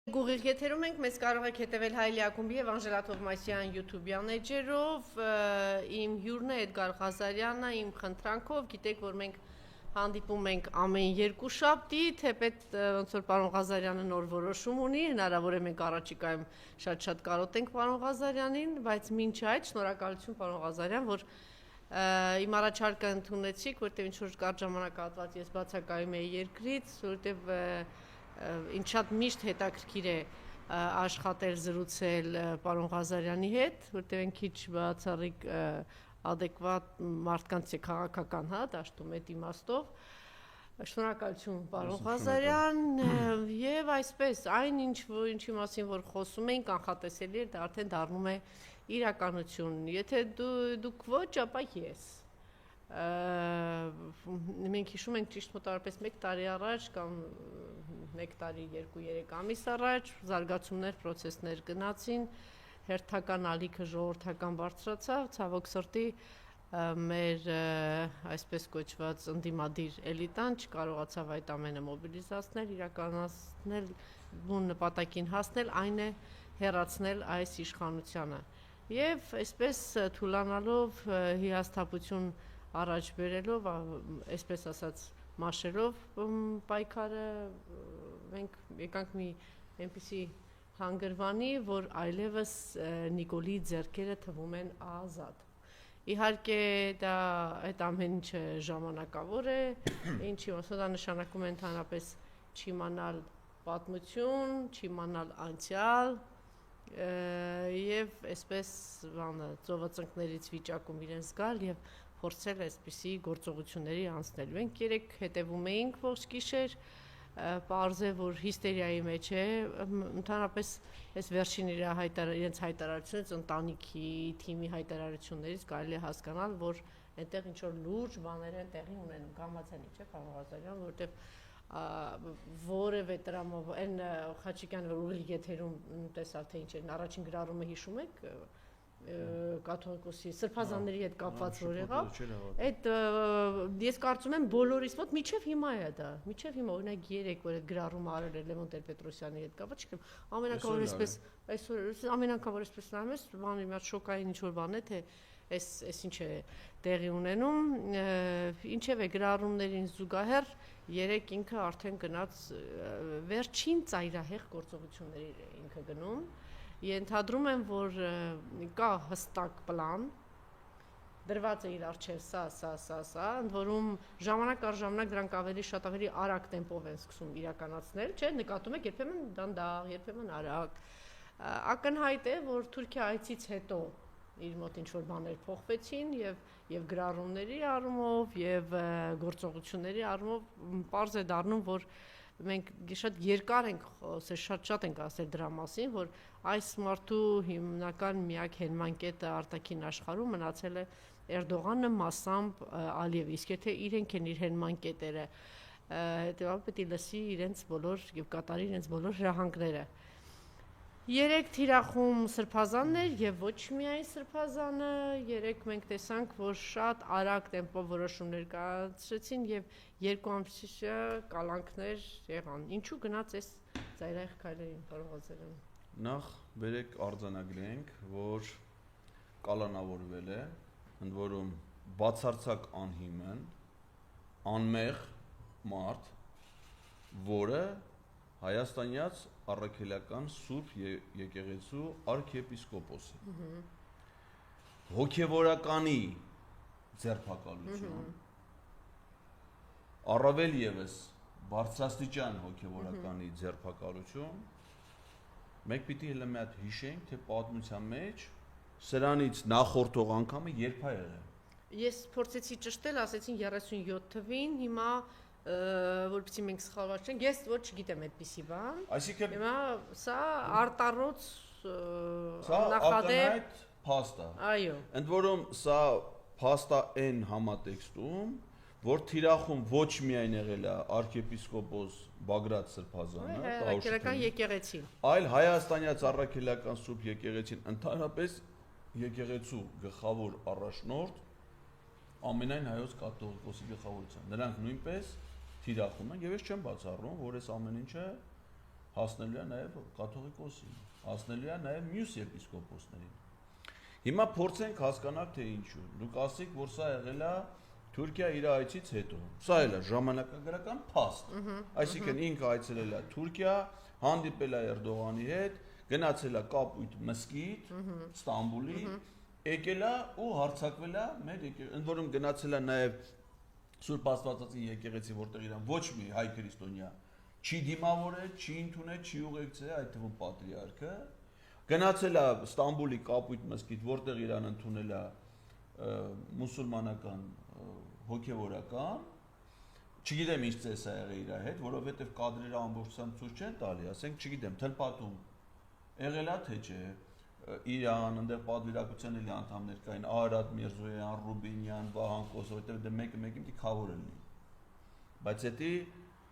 Գուղիղ եթերում ենք, մեզ կարող եք հետևել Հայլի ակումբի եւ Անժելա Թովմասյան YouTube-յան էջերով, իմ հյուրն է Էդգար Ղազարյանը, իմ խնդրանքով, գիտեք, որ մենք հանդիպում ենք ամեն երկու շաբթի, թեպետ ոնց որ պարոն Ղազարյանը նոր որոշում ունի, հնարավոր է մենք առաջիկայում շատ կարոտենք պարոն Ղազարյանին, բայց մինչ այդ շնորհակալություն պարոն Ղազարյան, որ իմ առաջարկը ընդունեցիք, որտեղ ինչ որ կարճ ժամանակահատված ես բացակայում էի երկրից, որտեղ ինձ շատ միշտ հետաքրքիր է աշխատել, զրուցել պարոն Ղազարյանի հետ, որտեղ են քիչ բացառիկ adekvat մարդկանց է քաղաքական, հա, դաշտում այդ իմաստով։ Շնորհակալություն պարոն Ղազարյան, եւ այսպես այն ինչի մասին որ խոսում ենք, կանխատեսելի է, դա արդեն դառնում է իրականություն։ Եթե դուք ոչ, ապա ես։ Մենք հիշում ենք ճիշտ մոտավորապես 1 տարի առաջ կամ 1 տարի 2-3 ամիս առաջ զարգացումներ, պրոցեսներ գնացին, հերթական ալիքը ժողովրդական բարձրացավ, ցավոք սրտի մեր այսպես կոչված ընդդիմադիր էլիտան չկարողացավ այդ ամենը մոբիլիզացնել, իրականացնել ու նպատակին հասնել, այն է հեռացնել այս իշխանությանը։ Եվ այսպես թուլանալով հիասթափություն առաջ բերելով, այսպես ասած մաշելով պայքարը մենք եկանք մի այնպիսի հանգրվանի, որ այլևս Նիկոլի ձեռքերը թվում են ազատ։ Իհարկե դա այդ ամեն ինչը ժամանակավոր է, ինչի ոնց դա նշանակում է ընդհանրապես չիմանալ պատմություն, չիմանալ անցյալ եւ այսպես բանը ծովածնկներից վիճակում իրենց գալ եւ փորձել այսպիսի գործողությունների անցնել։ Մենք երեք հետևում էինք ողջ գիշեր, պարզ է, որ հիստերիայի մեջ է, ընդհանրապես այս վերջին իրենց հայտարարությունից, ընտանիքի թիմի հայտարարություններից կարելի է հասկանալ, որ այնտեղ ինչ-որ լուրջ բաներ են տեղի ունենում, կամացանի, չէ՞, պարոն Ղազարյան, որովհետև որևէ տրամով, այն Խաչիկյանը, որ ուղիղ եթերում տեսավ, թե ինչ էր, առաջին գրառումը հիշում եք, կաթողիկոսի սրբազանների հետ կապված որ եղավ, այդ ես կարծում եմ բոլորիս մոտ միջև հիմա է դա, միջև հիմա օրինակ 3 որ այդ գրառումը արել է Լևոն Տեր-Պետրոսյանի հետ կապված, չգիտեմ, ամեն անգամ որ այսպես այսօր ամեն անգամ որ այսպես նայում ես, բանի մի հատ շոկային ինչ որ բան է, թե այս ինչ է տեղի ունենում, ինչև է գրառումներին զուգահեռ 3 ինքը արդեն գնաց վերջին ծայրահեղ գործողությունների ինքը գնում Ենթադրում եմ, որ կա հստակ պլան, դրված է իր առջև սա, ընդ որում ժամանակ առ ժամանակ դրանք ավելի շատ ավելի արագ տեմպով են սկսում իրականացնել, չէ, նկատում եք երբեմն դանդաղ, երբեմն արագ։ Ակնհայտ է, որ Թուրքիա այցից հետո իր մոտ ինչ-որ բաներ փոխվեցին եւ գրառումների առումով եւ գործողությունների առումով պարզ է դառնում, որ մենք շատ երկար ենք շատ ենք ասել դրա մասին, որ այս մարդու հիմնական միակ հենման կետը արտաքին աշխարհում մնացել է Էրդողանը մասամբ Ալիև, իսկ եթե իրենք են իր հենման կետերը, հետեւաբար պետք է լսի իրենց բոլոր եւ կատարի իրենց բոլոր հրահանգները։ 3 թիրախում սրբազաններ եւ ոչ միայն սրբազանը, 3 մենք տեսանք, որ շատ արագ տեմպով որոշումներ կայացրեցին եւ 2 ամսյա կալանքներ եղան։ Ինչու գնաց այս ծայրահեղ քայլերին, պարոն Ղազարյան։ Նախ բերեք արձանագրենք, որ կալանավորվել է, ընդ որում բացարձակ անհիմն, անմեղ մարդ, որը Հայաստանյաց առաքելական Սուրբ եկեղեցու արքեպիսկոպոսը հոգևորականի ձերբակալություն առավել եւս բարձրաստիճան հոգևորականի ձերբակալություն մենք պիտի հենց մի հատ հիշենք թե պատմության մեջ սրանից նախորդող անգամը երբ է եղել ես փորձեցի ճշտել ասեցին 37 թվին հիմա որպեսզի մենք սխալված չենք, ես ոչ չգիտեմ այդպիսի բան։ Այսինքն հիմա սա արտառոց նախադեպ փաստ է։ Այո։ Ընդ որում սա փաստ է այն համատեքստում, որ թիրախում ոչ միայն եղել է arczepiskopos Բագրատ Սրբազանը, առաքելական եկեղեցին, այլ հայաստանյաց առաքելական Սուրբ եկեղեցին, ընդհանրապես եկեղեցու գլխավոր առաջնորդ ամենայն հայոց կաթողիկոսի գլխավորության։ Նրանք նույնպես թիրախում են եւ ես չեմ բացառում, որ այս ամեն ինչը հասնելու է նաև կաթողիկոսին, հասնելու է նաև մյուս եպիսկոպոսներին։ Հիմա փորձենք հասկանալ թե ինչու։ Դուք ասեք, որ սա եղել է Թուրքիա իր այցից հետո։ Սա էլ է ժամանակագրական փաստ։ Այսինքն ինքը այցելել է Թուրքիա, հանդիպել է Էրդողանի հետ, գնացել է Կապույտ մզկիթ, Ստամբուլի, եկել է ու հարձակվել է մեր ընդ որում գնացել է նաև Սուրբ Աստվածածի եկեղեցի, որտեղ իրան ոչ մի հայ քրիստոնյա չի դիմավորել, չի ընդունել, չի ուղեկցել, այդ թվում պատրիարքը, գնացել է Ստամբուլի Կապույտ մզկիթ, որտեղ իրան ընդունել է մուսուլմանական հոգևորական, չգիտեմ ինչ ծես է եղել իր հետ, որովհետև կադրերը ամբողջությամբ ցույց չեն տալի, ասենք, չգիտեմ, թլպատում եղել է թե չէ, Իրան, այնտեղ պատվիրակության էլի անդամներ կային, Արադ Միրզոյան, Ռուբինյան, Վահան Կոսով, որտեղ դե մեկը ինձ քավոր է լինի։ Բայց դա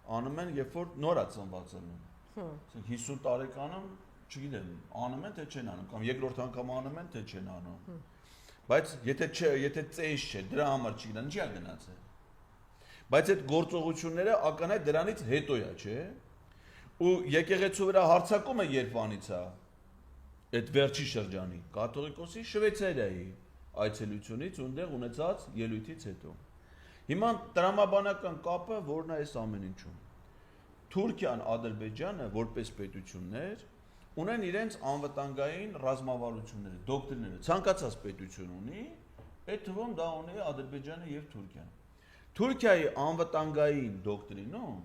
անում են, երբ որ նոր է ծնված լինում։ Ասենք 50 տարեկանում, չգիտեմ, անում են թե չեն անում, կամ երկրորդ անգամ անում են թե չեն անում։ Բայց եթե ծես չէ, դրա համար չգիտեմ, ինչի է գնացել։ Բայց այդ գործողությունները ակնհայտ դրանից հետո է, չէ՞։ Ու եկեղեցու վրա հարձակումը երբանից է։ Այդ վերջի շրջանի կաթողիկոսի Շվեյցարիայի այցելությունից ունդեղ ունեցած ելույթից հետո։ Հիմա տրամաբանական կապը որն է այս ամեն ինչում։ Թուրքիան, Ադրբեջանը որպես պետություններ ունեն իրենց անվտանգային ռազմավարությունները, դոկտրիները, ցանկացած պետություն ունի, այդ թվում դա ունի Ադրբեջանը եւ Թուրքիան։ Թուրքիայի անվտանգային դոկտրինում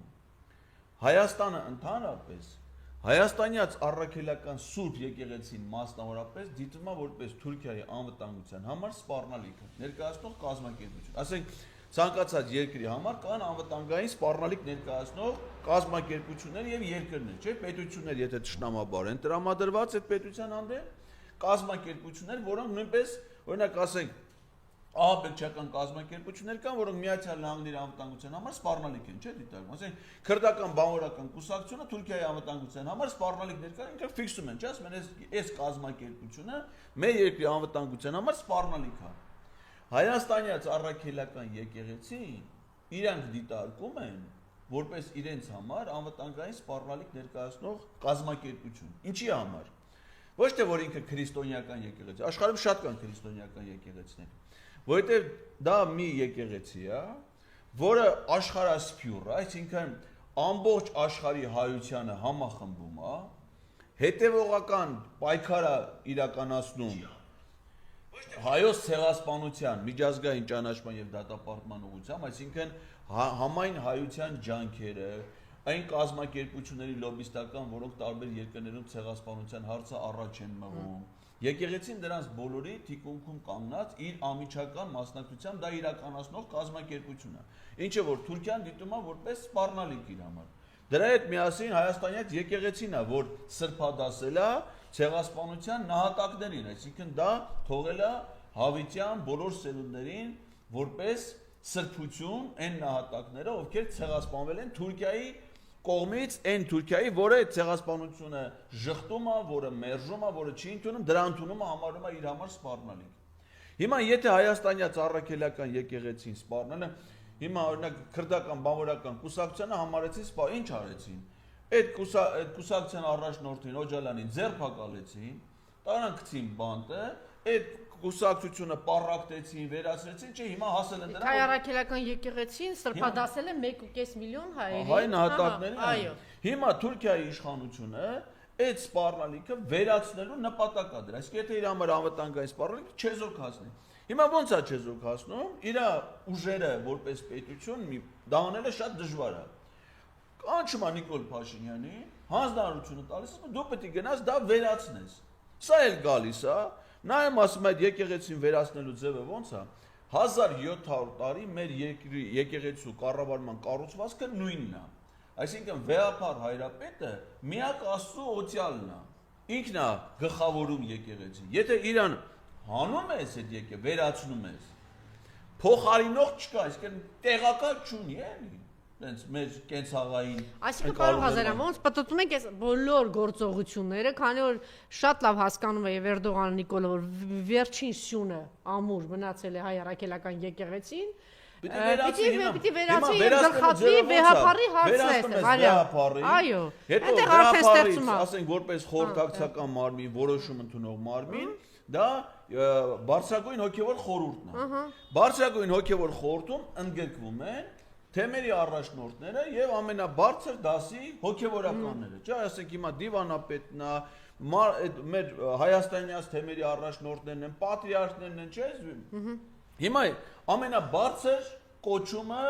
Հայաստանը ընդհանրապես Հայաստանյաց առաքելական Սուրբ եկեղեցին մասնավորապես դիտվում է որպես Թուրքիայի անվտանգության համար սպառնալիքը, ներկայացնող կազմակերպություն։ Ասենք ցանկացած երկրի համար կան անվտանգային սպառնալիք ներկայացնող կազմակերպություններ եւ երկրներ, չէ՞, պետություններ, եթե ճշնամաբար են տրամադրված այդ պետության հանդեպ, կազմակերպություններ, որոնք նույնպես, օրինակ ասենք ահաբեկչական կազմակերպություններ կան, որոնք Միացյալ Նահանգների անվտանգության համար սպառնալիք են, չէ՞ դիտարկում։ Ասենք քրդական բանվորական կուսակցությունը Թուրքիայի անվտանգության համար սպառնալիքներ կան, ինքը ֆիքսում են, չէ՞, ասում են, այս կազմակերպությունը մեր երկրի անվտանգության համար սպառնալիք է։ Հայաստանյաց առաքելական եկեղեցին իրանք դիտարկում են որպես իրենց համար անվտանգային սպառնալիք ներկայացնող կազմակերպություն։ Ինչի համար։ Ոչ թե որ ինքը քրիստոնեական եկեղեցի, աշխարհում շատ կան քրիստոնեական եկեղեցիներ, որովհետև դա մի եկեղեցի է, որը աշխարհասփյուռ է, այսինքն ամբողջ աշխարհի հայությանը համախմբում է, հետևողական պայքար է իրականացնում հայոց ցեղասպանության, միջազգային ճանաչման եւ դատապարտման ուղղությամբ, այսինքն համայն հայության ջանքերը, այն կազմակերպությունների լոբիստական, որոնք տարբեր երկրներում ցեղասպանության հարցը առաջ են մղում։ Եկեղեցին դրանց բոլորի թիկունքում կանգնած իր ամիջական մասնակցությամբ դա իրականացնող կազմակերպություն է, ինչը որ Թուրքիան դիտում է որպես սպառնալիք իր համար։ Դրա հետ միասին Հայաստանյաց եկեղեցին է, որ սրբադասել է ցեղասպանության նահատակներին, այսինքն դա թողել է հավիտյան բոլոր սերունդներին որպես սրբություն այն նահատակները, ովքեր ցեղասպանվել են Թուրքիայի կողմից, այն Թուրքիայի, որը ցեղասպանությունը ժխտում է, որը մերժում է, որը չի ընդունում, դրա ընդունումը համարում է իր համար սպառնալիք։ Հիմա եթե հայաստանյաց առաքելական եկեղեցին սպառնելը, հիմա օրինակ քրդական բանվորական կուսակցությանը համարեցին, ինչ արեցին։ Այդ կուսակցության առաջնորդին Օջալյանին ձերբակալեցին, տարանքցին բանտը, այդ կուսակցությունը պարակտեցին, վերացրեցին, չէ, հիմա հասել են դրան։ Հայ առաքելական եկեղեցին սրբադասել է 1.5 միլիոն հայերի։ Հայ նահատակներին։ Այո։ Հիմա Թուրքիայի իշխանությունը այդ սպառնալիքը վերացնելու նպատակ ա դրել։ Այսինքն եթե իր համար անվտանգային սպառնալիք չեզոք հասնի։ Հիմա ո՞նց է չեզոք հասնում։ Իր ուժերը որպես պետություն դա անելը շատ դժվար է։ Կանչում է Նիկոլ Փաշինյանի, հանձնարարությունը տալիս, դու պետք է գնաս դա վերացնես։ Սա էլ գալիս է, նա եմ ասում այդ եկեղեցին վերացնելու ձևը ո՞նց է։ 1700 տարի մեր եկեղեցու կառավարման կառուցվածքը նույնն է։ Այսինքն վեհապար հայրապետը միակ Աստծո օծյալն է։ Ինքն է գլխավորում եկեղեցին։ Եթե իրան հանում ես այդ եկեղեցին, վերացնում ես, փոխարինող չկա, այսինքն տեղակալ չունի, էլի։ Դենց մեր կենցաղային։ Այսինքն պարոն Ղազարյան, ոնց պատտում եք այս բոլոր գործողությունները, քանի որ շատ լավ հասկանում է եւ Էրդողանը Նիկոլը, որ վերջին սյունը ամուր մնացել է հայ առաքելական եկեղեցին, Պիտի վերացի գլխատվի վեհապարի հարցն է, այո, հետո վեհապարից, ասենք որպես խորհրդակցական մարմին, որոշում ընդունող մարմին, դա բարձրագույն հոգևոր խորհուրդն է։ Բարձրագույն հոգևոր խորհրդում ընդգրկվում են թեմերի առաջնորդները եւ ամենաբարձր դասի հոգևորականները, չէ՞, ասենք հիմա դիվանապետն է, մեր հայաստանյաց թեմերի առաջնորդներն են, պատրիարքներն են, չէ՞։ Հիմա ամենաբարձր կոչումը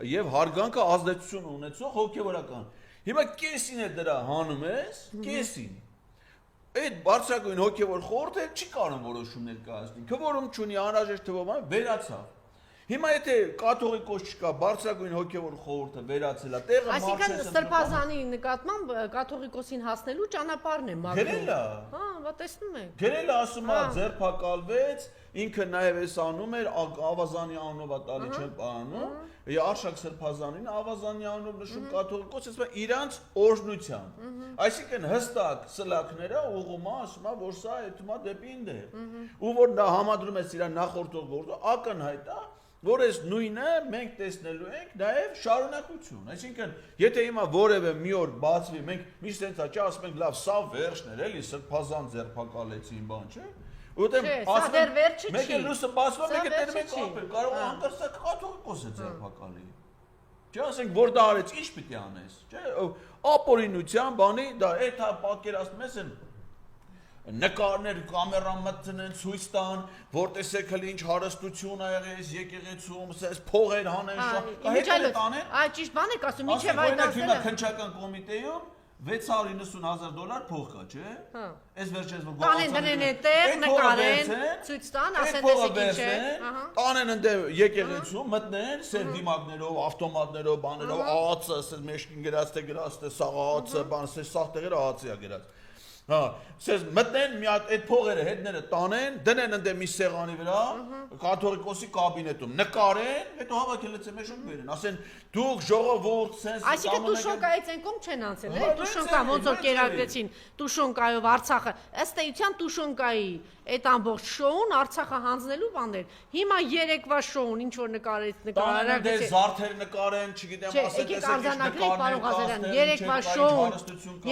եւ հարգանքը ազդեցություն ունեցող հոգևորական։ Հիմա կեսին է դրա հանում ես, կեսին։ Այդ բարձրագույն հոգևոր խորհուրդը չի կարող որոշումներ կայացնել։ Քվորում չունի, անհրաժեշտ թվով վերացավ։ Հիմա եթե կաթողիկոս չկա, բարձրագույն հոգևոր խորհուրդը վերացել է, տեղը Այսինքն Սրբազանի նկատմամբ կաթողիկոսին հասնելու ճանապարհն է մաքրում։ Գրել է։ Հա, բա տեսնում եք։ Գրել է, ասում է ձերբակալվեց, ինքը նաև էս անում էր, Ավազանի անունով տալի չեն անում, Արշակ Սրբազանին Ավազանի անունով նշում կաթողիկոս, ասում է իրանց օրհնությամբ։ Այսինքն հստակ սլակները ուղղում է, ասում է, որ սա այդումա դեպի ինդ է։ Ու որ նա համադրում է իր նախորդող գործը, ակնհայտ է, որ այս նույնը մենք տեսնելու ենք նաև շարունակություն։ Այսինքն, եթե հիմա որևէ մի օր բացվի, մենք միշտ այնց աճ ասում ենք, լավ, սա վերջն էր, էլի Սրբազան ձերբակալեցին, բան չէ։ Որտեղ ասում են, մեկը լույսը բացվում, մեկը տերում ենք ապել, կարող է անկրսակ կաթողիկոս է ձերբակալի։ Չէ, ասենք, որ դա արեց, ինչ պիտի անես, չէ, ապօրինության բանի, դա այդ պատկերացնում ես են նկարներ կամերան մտնեն ցույց տան, որ տեսեք հələ ինչ հարստություն ա եղել եկեղեցում, ասես փողեր հանեն, հետո տանեն։ Այ ճիշտ բան եք ասում, ինչեւ այդ ասել է։ Քննչական կոմիտեում $690,000 փող կա, չէ՞։ Հա։ Այս վերջերս որ տանեն դնեն այդտեղ, նկարեն, ցույց տան, ասեն տեսեք ինչ է։ Տանեն ընդ եկեղեցում, մտնեն սեր դիմակներով, ավտոմատներով, բաներով, ԱԱՑ-ը, ասես մեջքին գրած թե սաղ ԱԱՑ-ը, բան, ասես սաղ տեղերը ԱԱՑ-ի ա գրած։ Հա, ասես մտնեն մի հատ այդ փողերը հետները տանեն, դնեն ընդ մի սեղանի վրա, կաթողիկոսի կաբինետում, նկարեն, հետո հավաքելից է մեջում բերեն, ասեն դուք ժողովուրդ sense Այսինքն Տուշոնկայից են կողմ չեն անցել, է, Տուշոնկա ոնց որ կերակրեցին Տուշոնկայով Արցախը, ըստ էության Տուշոնկայի այդ ամբողջ շոուն Արցախը հանձնելու բաներ։ Հիմա երեկվա շոուն ինչ որ նկարեցին, զարդեր նկարեն, չգիտեմ, ասեն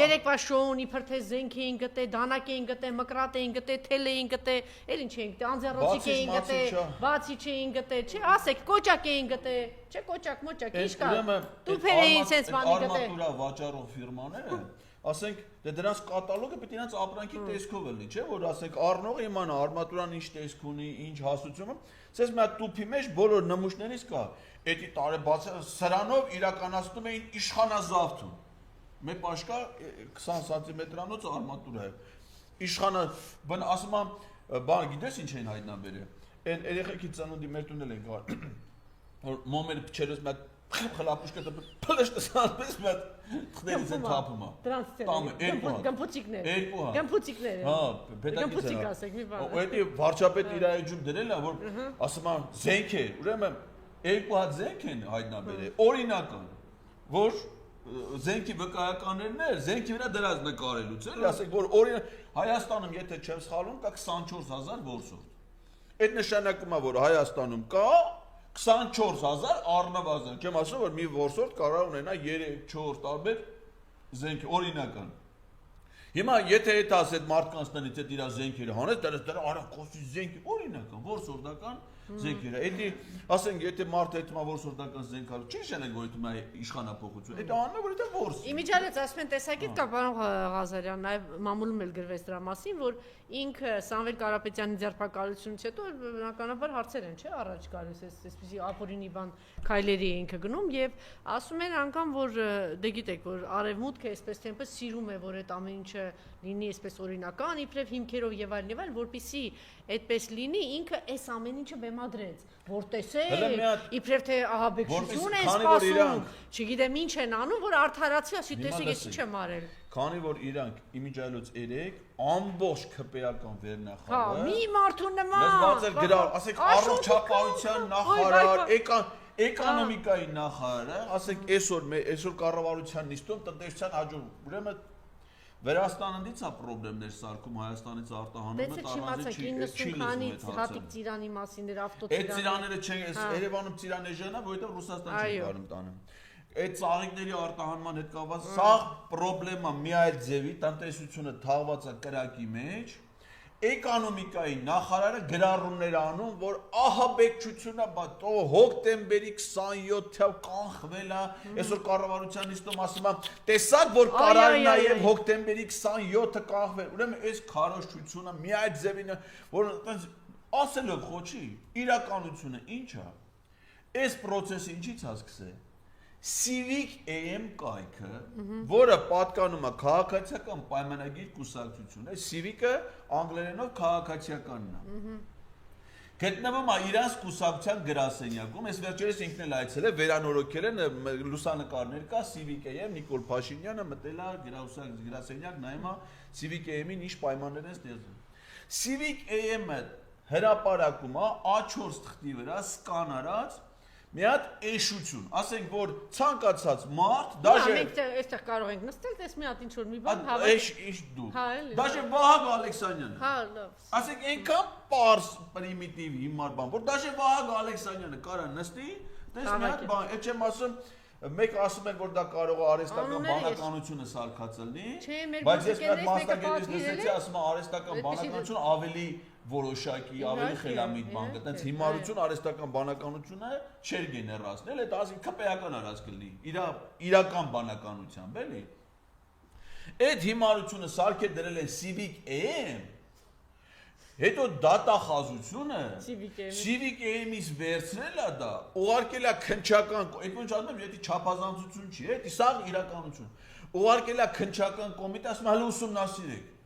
երեկվա շոուն իբր թե զենք էին գտե, դանակ էին գտե, մկրատ էին գտե, թել էին գտե, էլ ինչ էին գտե, անձեռոցիկ էին գտե, բացի չէին գտե, չէ, ասեք, կոճակ էին գտե, չէ, կոճակ, մոճակ, ինչ կա։ Տուփեր էին sense բանի գտե։ Արմատուրա վաճառող ֆիրմաները, ասենք, դե դրանց կատալոգը պետք է նրանց ապրանքի տեսքով լինի, չէ, որ ասենք առնողը իմանա արմատուրան ինչ տեսք ունի, ինչ հասություն, ասես մի հատ տուփի մեջ բոլոր նմուշներից կա, էդի տարեբացը սրանով իրականացնում էին իշխանազավթում։ Մեր պաշկա 20 սանտիմետրանոց արմատուրա է։ Իշխանը, բան ասում եմ, բան գիտես ինչ են հայտնաբերել։ Այն երեխեքի ծնունդի մեր տունել են գար։ Որ մոմերը փչերս մատ խլապուշկը փլշտը սանպես մատ խներից են թափում։ Դրանց գամփուցիկներ։ Գամփուցիկներ։ Հա, գամփուցիկ ասեք մի բան։ Ու վարչապետ իր այջում դրել է, որ ասում եմ զենք է, ուրեմն երկու հատ զենք են հայտնաբերել, օրինական, որ զենքի վկայականներն էր, զենքի վրա դրած նկարելուց էլի, ասենք որ օրինակ Հայաստանում եթե չեմ սխալվում կա 24000 որսորդ։ Այդ նշանակում է որ Հայաստանում կա 24000 առնվազն, չեմ ասում որ մի որսորդ կարող ունենա 3-4 տարբեր զենք օրինական։ Հիմա եթե այդ ասეთ մարդկանց տնից այդ իր զենքերը հանես, դրա արա կոստի զենքի օրինական, որսորդական զենքերը։ Էդի ասենք եթե մարդը այդմա որսորդական զենք ալու, չի շանեք որ այդմա իշխանապողություն։ Այդ անում է որ դա որս։ Իմիջիալից ասում են տեսակետ կա պարոն Ղազարյան, նաև մամուլում էլ գրվեց դրա մասին, որ ինքը Սամվել Կարապետյանի ձերբակալությունից հետո բնականաբար հարցեր են, չէ, առաջ գալիս այսպեսի ապօրինի բան քայլերի է ինքը գնում եւ ասում են անգամ որ դե գիտեք որ արևմուտքը այսպես թե այնպես սիրում է որ այդ ամեն ինչը լինի այսպես օրինական իբրև հիմքերով եւ այլն, որպեսզի այդպես լինի ինքը այս ամեն ինչը բեմադրեց, որ տեսեք իբրև թե ահաբեկչություն է սպասում, չգիտեմ ինչ են անում, որ արդարացի, ասի տեսեք ես ինչ եմ արել։ Քանի որ իրանք իմիջիալոց 3 ամբողջ քպեական վերնախավը։ Հա, մի մարդու նման։ Լսված էր գրալ, ասեք առողջապահության նախարար, էկոնոմիկայի նախարարը, ասեք այսօր կառավարության նիստում տնտեսության հաջող, ուրեմն Վերաստանից է խնդիրներ սարքում Հայաստանից արտահանում է տարածը չի լսում քանից հատիկ ծիրանի մասին էր ավտոծիրանը։ Այդ ծիրաները չեն, Երևանում ծիրանեժն է, որովհետև Ռուսաստան չի կարում տանը։ Այդ ծաղիկների արտահանման հետ կապված սա խնդրեմա մի այլ ձևի տնտեսությունը թաղված է կրակի մեջ։ Էկոնոմիկայի նախարարը գրառումներ անում, որ ահաբեկչությունը հոկտեմբերի 27-ով կանխվել է, այսօր կառավարության նիստում ասում եմ, տեսակ որ կարար նաև հոկտեմբերի 27-ը կանխվել, ուրեմն այս քարոզչությունը մի այդ ձևին, որ ասելով խոչի, իրականությունը ինչ է, այս process-ը ինչից է սկսել, Civic AM կայքը, որը պատկանում է քաղաքացիական պայմանագիր կուսակցություն, Civic-ը անգլերենով քաղաքացիականն է։ Գտնվում է իրանց կուսակցության գրասենյակում, այս վերջերս ինքն էլ այցել է, վերանորոգել են լուսանկարներ կա Civic AM Նիկոլ Փաշինյանը մտել է գրասենյակ, նայում է Civic AM-ին ինչ պայմաններ են ստեղծել։ Civic AM-ը հրապարակում է A4 թղթի վրա սկան արած մի հատ էշություն, ասենք որ ցանկացած մարդ, դաժե մենք այստեղ կարող ենք նստել, դες մի հատ ինչ որ մի բան հավաք։ Էշ դու։ Դաժե Վահագ Ալեքսանյանը։ Հա, լավ։ Ասենք այնքան պարզ պրիմիտիվ հիմար բան, որ դաժե Վահագ Ալեքսանյանը կարա նստի, դες մի հատ բան, այդ չեմ ասում, մեկ ասում են որ դա կարող է արհեստական բանականությունը սարքած լինի, բայց ես մի հատ մասնագետից լսեցի, ասում է արհեստական բանականությունը ավելի որոշակի ավելի խելամիտ բան կա, այդպես հիմարություն արհեստական բանականությունը չեր գեներացնել, այդ ասի քպեական արած կլինի, իրական բանականությամբ, էլի։ Այդ հիմարությունը սարքել դրել են Civic AM, հետո դատախազությունը Civic AM-ից վերցրել է դա, ուղարկել է քննչական, այդ ինչ ասում եմ, եթե չափազանցություն չի, դա սա իրականություն, ուղարկել է քննչական կոմիտե, ասում հələ ուսումնասիրեք։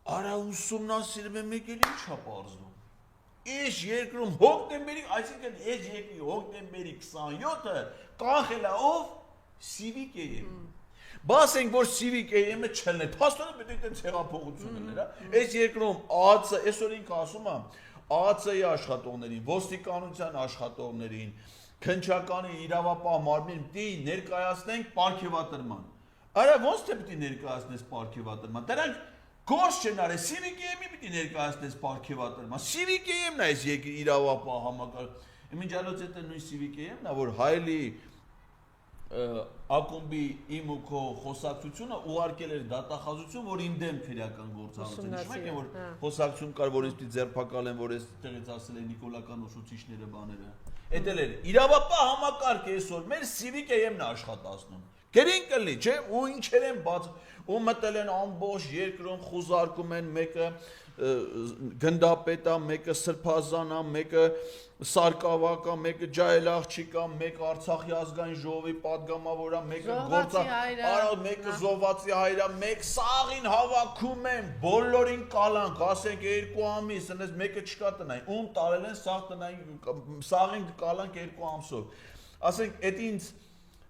Արա ուսումնասիրում եմ եկել ինչ է պարզվում։ Այս երկրում հոկտեմբերի, այսինքն այս երկրի հոկտեմբերի 27-ը կանխել է ով Civic AM։ Բասենք որ Civic AM-ը չլներ, փաստորեն պետք է այդպես հեղափոխություն լիներ, այս երկրում ԱԱՑ, այսօր ինքը ասում է ԱԱՑ-ի աշխատողներին, ոստիկանության աշխատողներին, քննչականի իրավապահ մարմին պիտի ներկայացնենք պարգևատրման։ Արա ոնց թե պիտի ներկայացնես պարգևատրման։ Դրանք Գործ չեն արել, Civic AM-ի պիտի ներկայացնես պարգևատրման, Civic AM-ն է այս երկրի իրավապահ համակարգ։ Մինչալոց այդ նույն Civic AM-ն է, որ հայելի ակումբի իմ ու քո խոսակցությունը ուղարկել էր դատախազություն, որ իմ դեմ քրեական գործառույթ է։ Նշում եք, որ խոսակցություն կար, որ ինձ պիտի ձերբակալեն, որ այստեղից ասել են նիկոլական ուսուցիչները բաները։ Էդ էլ էր իրավապահ համակարգ է այսօր, մեր Civic AM-ն է աշխատացնում։ Գերին կլինի, չէ՞, ու ինչեր են բաց, ու մտել են ամբողջ երկրում խուզարկում են մեկը գնդապետա, մեկը սրբազանա, մեկը սարկավակա, մեկը ջահել աղջիկա, մեկը Արցախի ազգային ժողովի падգամավորա, մեկը մեկը զոհվածի հայրա, մեկ սաղին հավաքում են, բոլորին կալանք, ասենք 2 ամիս, այնպես մեկը չկա տնային, ում տարել են սաղ տնային, սաղին կալանք 2 ամսով, ասենք այդ ինձ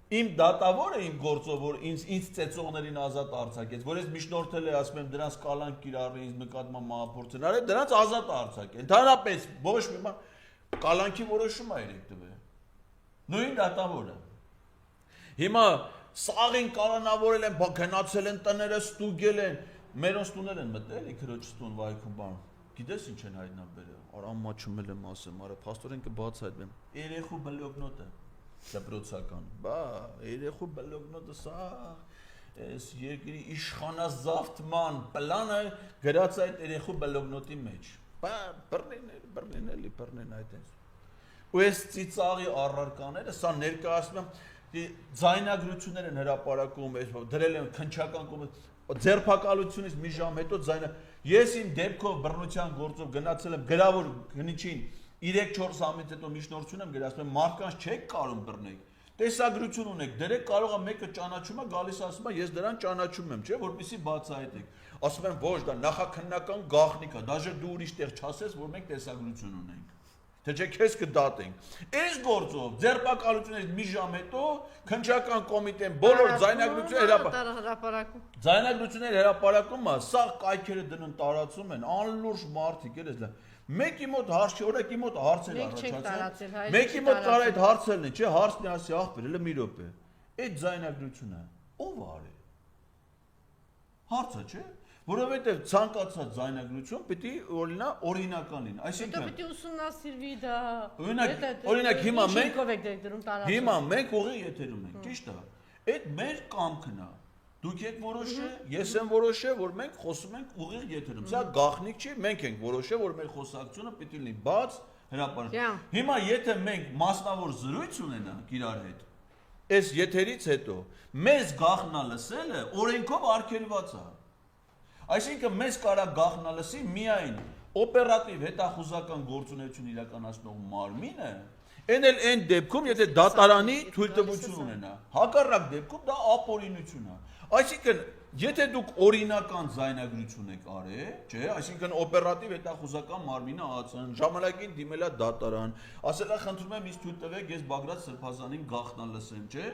Իմ դատավորը իմ գործով որ ինձ ծեծողներին ազատ արձակեց, որ ես միջնորդել եմ, ասում եմ դրանց կալանք կիրառի ինձ նկատմամբ մահապորձն արել, դրանց ազատ արձակել։ Ընդհանրապես ոչ մի բան կալանքի որոշում է երեք տվել։ Նույն դատավորը։ Հիմա սաղին կալանավորել են, գնացել են տները ստուգել են, մերոնց տուներ են մտել, էլի քրոջ տուն վայքում բան։ Գիտես ինչ են հայտնաբերել։ Արա ամաչումել եմ ասեմ, արա փաստորեն կբացահայտվեմ։ Երեխու բլոկնոտը դպրոցական, բա երեխու բլոկնոտը սա այս երկրի իշխանազավթման պլանը գրած այդ երեխու բլոկնոտի մեջ, բա բռնեն էլի բռնեն այդպես, ու այս ծիծաղի առարկաները սա ներկայացնում եմ ձայնագրություններ են հրապարակում, դրել են քննչական կոմիտե ձերբակալությունից մի ժամ հետո ես իմ դեպքով բռնության գործով գնացել եմ գրավոր գնիչին 3-4 ամիս հետո միջնորդություն եմ գրել, ասում եմ մարդկանց չեք կարող բռնեք, տեսագրություն ունեք, դրեք կարող է մեկը ճանաչում է, գալիս ասում է ես դրան ճանաչում եմ, չէ, որպեսզի բացահայտեք, ասում եմ ոչ, դա նախաքննական գաղտնիք է, դաժե դու ուրիշ տեղ չասես, որ մենք տեսագրություն ունենք, թե չէ քեզ կդատենք, այս գործով ձերբակալությունից մի ժամ հետո քննչական կոմիտեն բոլոր ձայնագրությունները հրապարակում է, սա կայքերը դնում տարածում են, անլուրջ մարդիկ էլ Մեկի մոտ հարց չի, օրինակ մոտ հարցեր առաջացել։ Մեկի մոտ կարա այդ հարցերն է, չէ, հարցն է ասի ախպեր, հələ մի րոպե։ Այդ ձայնագրությունը ով արել։ Հարցը չէ, որովհետև ցանկացած ձայնագրություն պիտի օրինական լինի, այսինքն պիտի ուսումնասիրվի դա։ Օրինակ հիմա մենք ուղիղ եթերում ենք, ճիշտ է։ Այդ մեր կամքն է։ Դուք եք որոշել, ես եմ որոշել, որ մենք խոսում ենք ուղիղ եթերում։ Սա գաղտնիք չի, մենք ենք որոշել, որ մեր խոսակցությունը պիտի լինի բաց, հրապարակ։ Հիմա եթե մենք մասնավոր զրույց ունենանք իրար հետ, այս եթերից հետո մեզ գաղտնա լսելը օրենքով արգելված է։ Այսինքն մեզ կարա գաղտնա լսի միայն օպերատիվ հետախուզական գործունեություն իրականացնող մարմինը, այն դեպքում, եթե դատարանի թույլտվություն ունենա, հակառակ դեպքում դա ապօրինություն է։ Այսինքն, եթե դուք օրինական ձայնագրություն եք արել, չէ, այսինքն օպերատիվ հետախուզական մարմինը ԱԱՑ-ն ժամանակին դիմել է դատարան, ասել է խնդրում եմ ինձ թույլ տվեք, ես Բագրատ Սրբազանին գաղտնա լսեմ, չէ։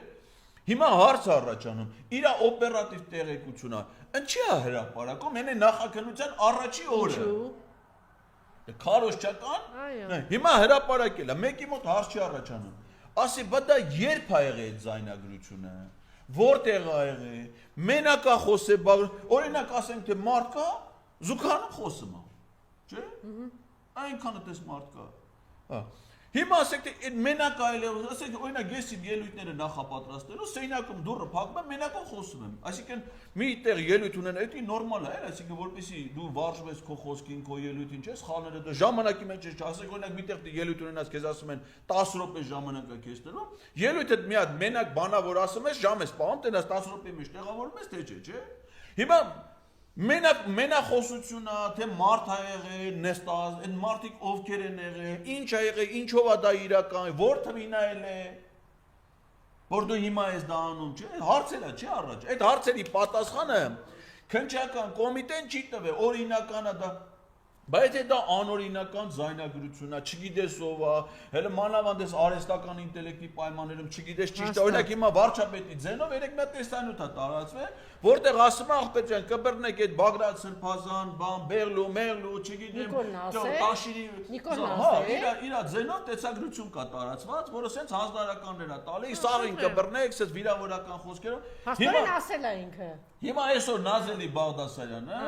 Հիմա հարց առաջանում, իր օպերատիվ տեղեկությունը ինչի է հրապարակում, այն է նախաքննության առաջի օրը։ Քարոզչական։ Հիմա հրապարակել է, մեկի մոտ հարց չի առաջանում։ Ասի, բա դա երբ ա եղել այդ ձայնագրությունը։ Որտեղ ա եղել։ Մենակ ա խոսել, օրինակ ասենք թե մարդ կա, զուգանում խոսում ա։ Չէ՞։ Այնքանը տես մարդ կա։ Հիմա ասեք թե մենակ այլ է, ասեք օրինակ ես իմ ելույթները նախապատրաստելու, սենյակում դուռը փակում եմ, մենակով խոսում եմ։ Այսինքն մի տեղ ելույթ ունենա, դա նորմալ է, այսինքն որպեսզի դու վարժվես քո խոսքին, քո ելույթին, չես խառնելու, դա ժամանակի մեջ չէ, ասեք օրինակ մի տեղ ելույթ ունենաս, քեզ ասում են 10 րոպե ժամանակ է քեզ տրվում, ելույթը մի հատ մենակ բանա որ ասում ես, ժամ ես պահում, տենաս 10 րոպեի մեջ տեղավորում ես, թե չէ։ Հիմա մենախոսությունա, թե մարդ ա եղել, նստած, այն մարդիկ ովքեր են եղել, ինչ ա եղել, ինչով ա դա իրական, որ թվին ա ել, որ դու հիմա ես դա անում, չէ, հարցել ա, չէ առաջ, այդ հարցերի պատասխանը քննչական կոմիտեն չի տվել, օրինական ա դա, բայց դա անօրինական ձայնագրություն է, չգիտես ով է, հələ մանավանդ էս արհեստական ինտելեկտի պայմաններում չգիտես ճիշտ է, օրինակ հիմա վարչապետի ձենով երեք մի հատ տեսանյութ է տարածվել, որտեղ ասում է աղբեր ջան, կբռնեք այդ Բագրատ Սրբազան, բան, Բեղլու, Մեղլու, չգիտեմ, Տաշիրի, իր ձենով տեսագրություն կա տարածված, որը սենց հանձնարարականներ է տալի, սաղին կբռնեք, սենց վիրավորական խոսքերով։ Հաստորեն ասել է ինքը։ Հիմա այսօր Նազելի Բաղդասարյանը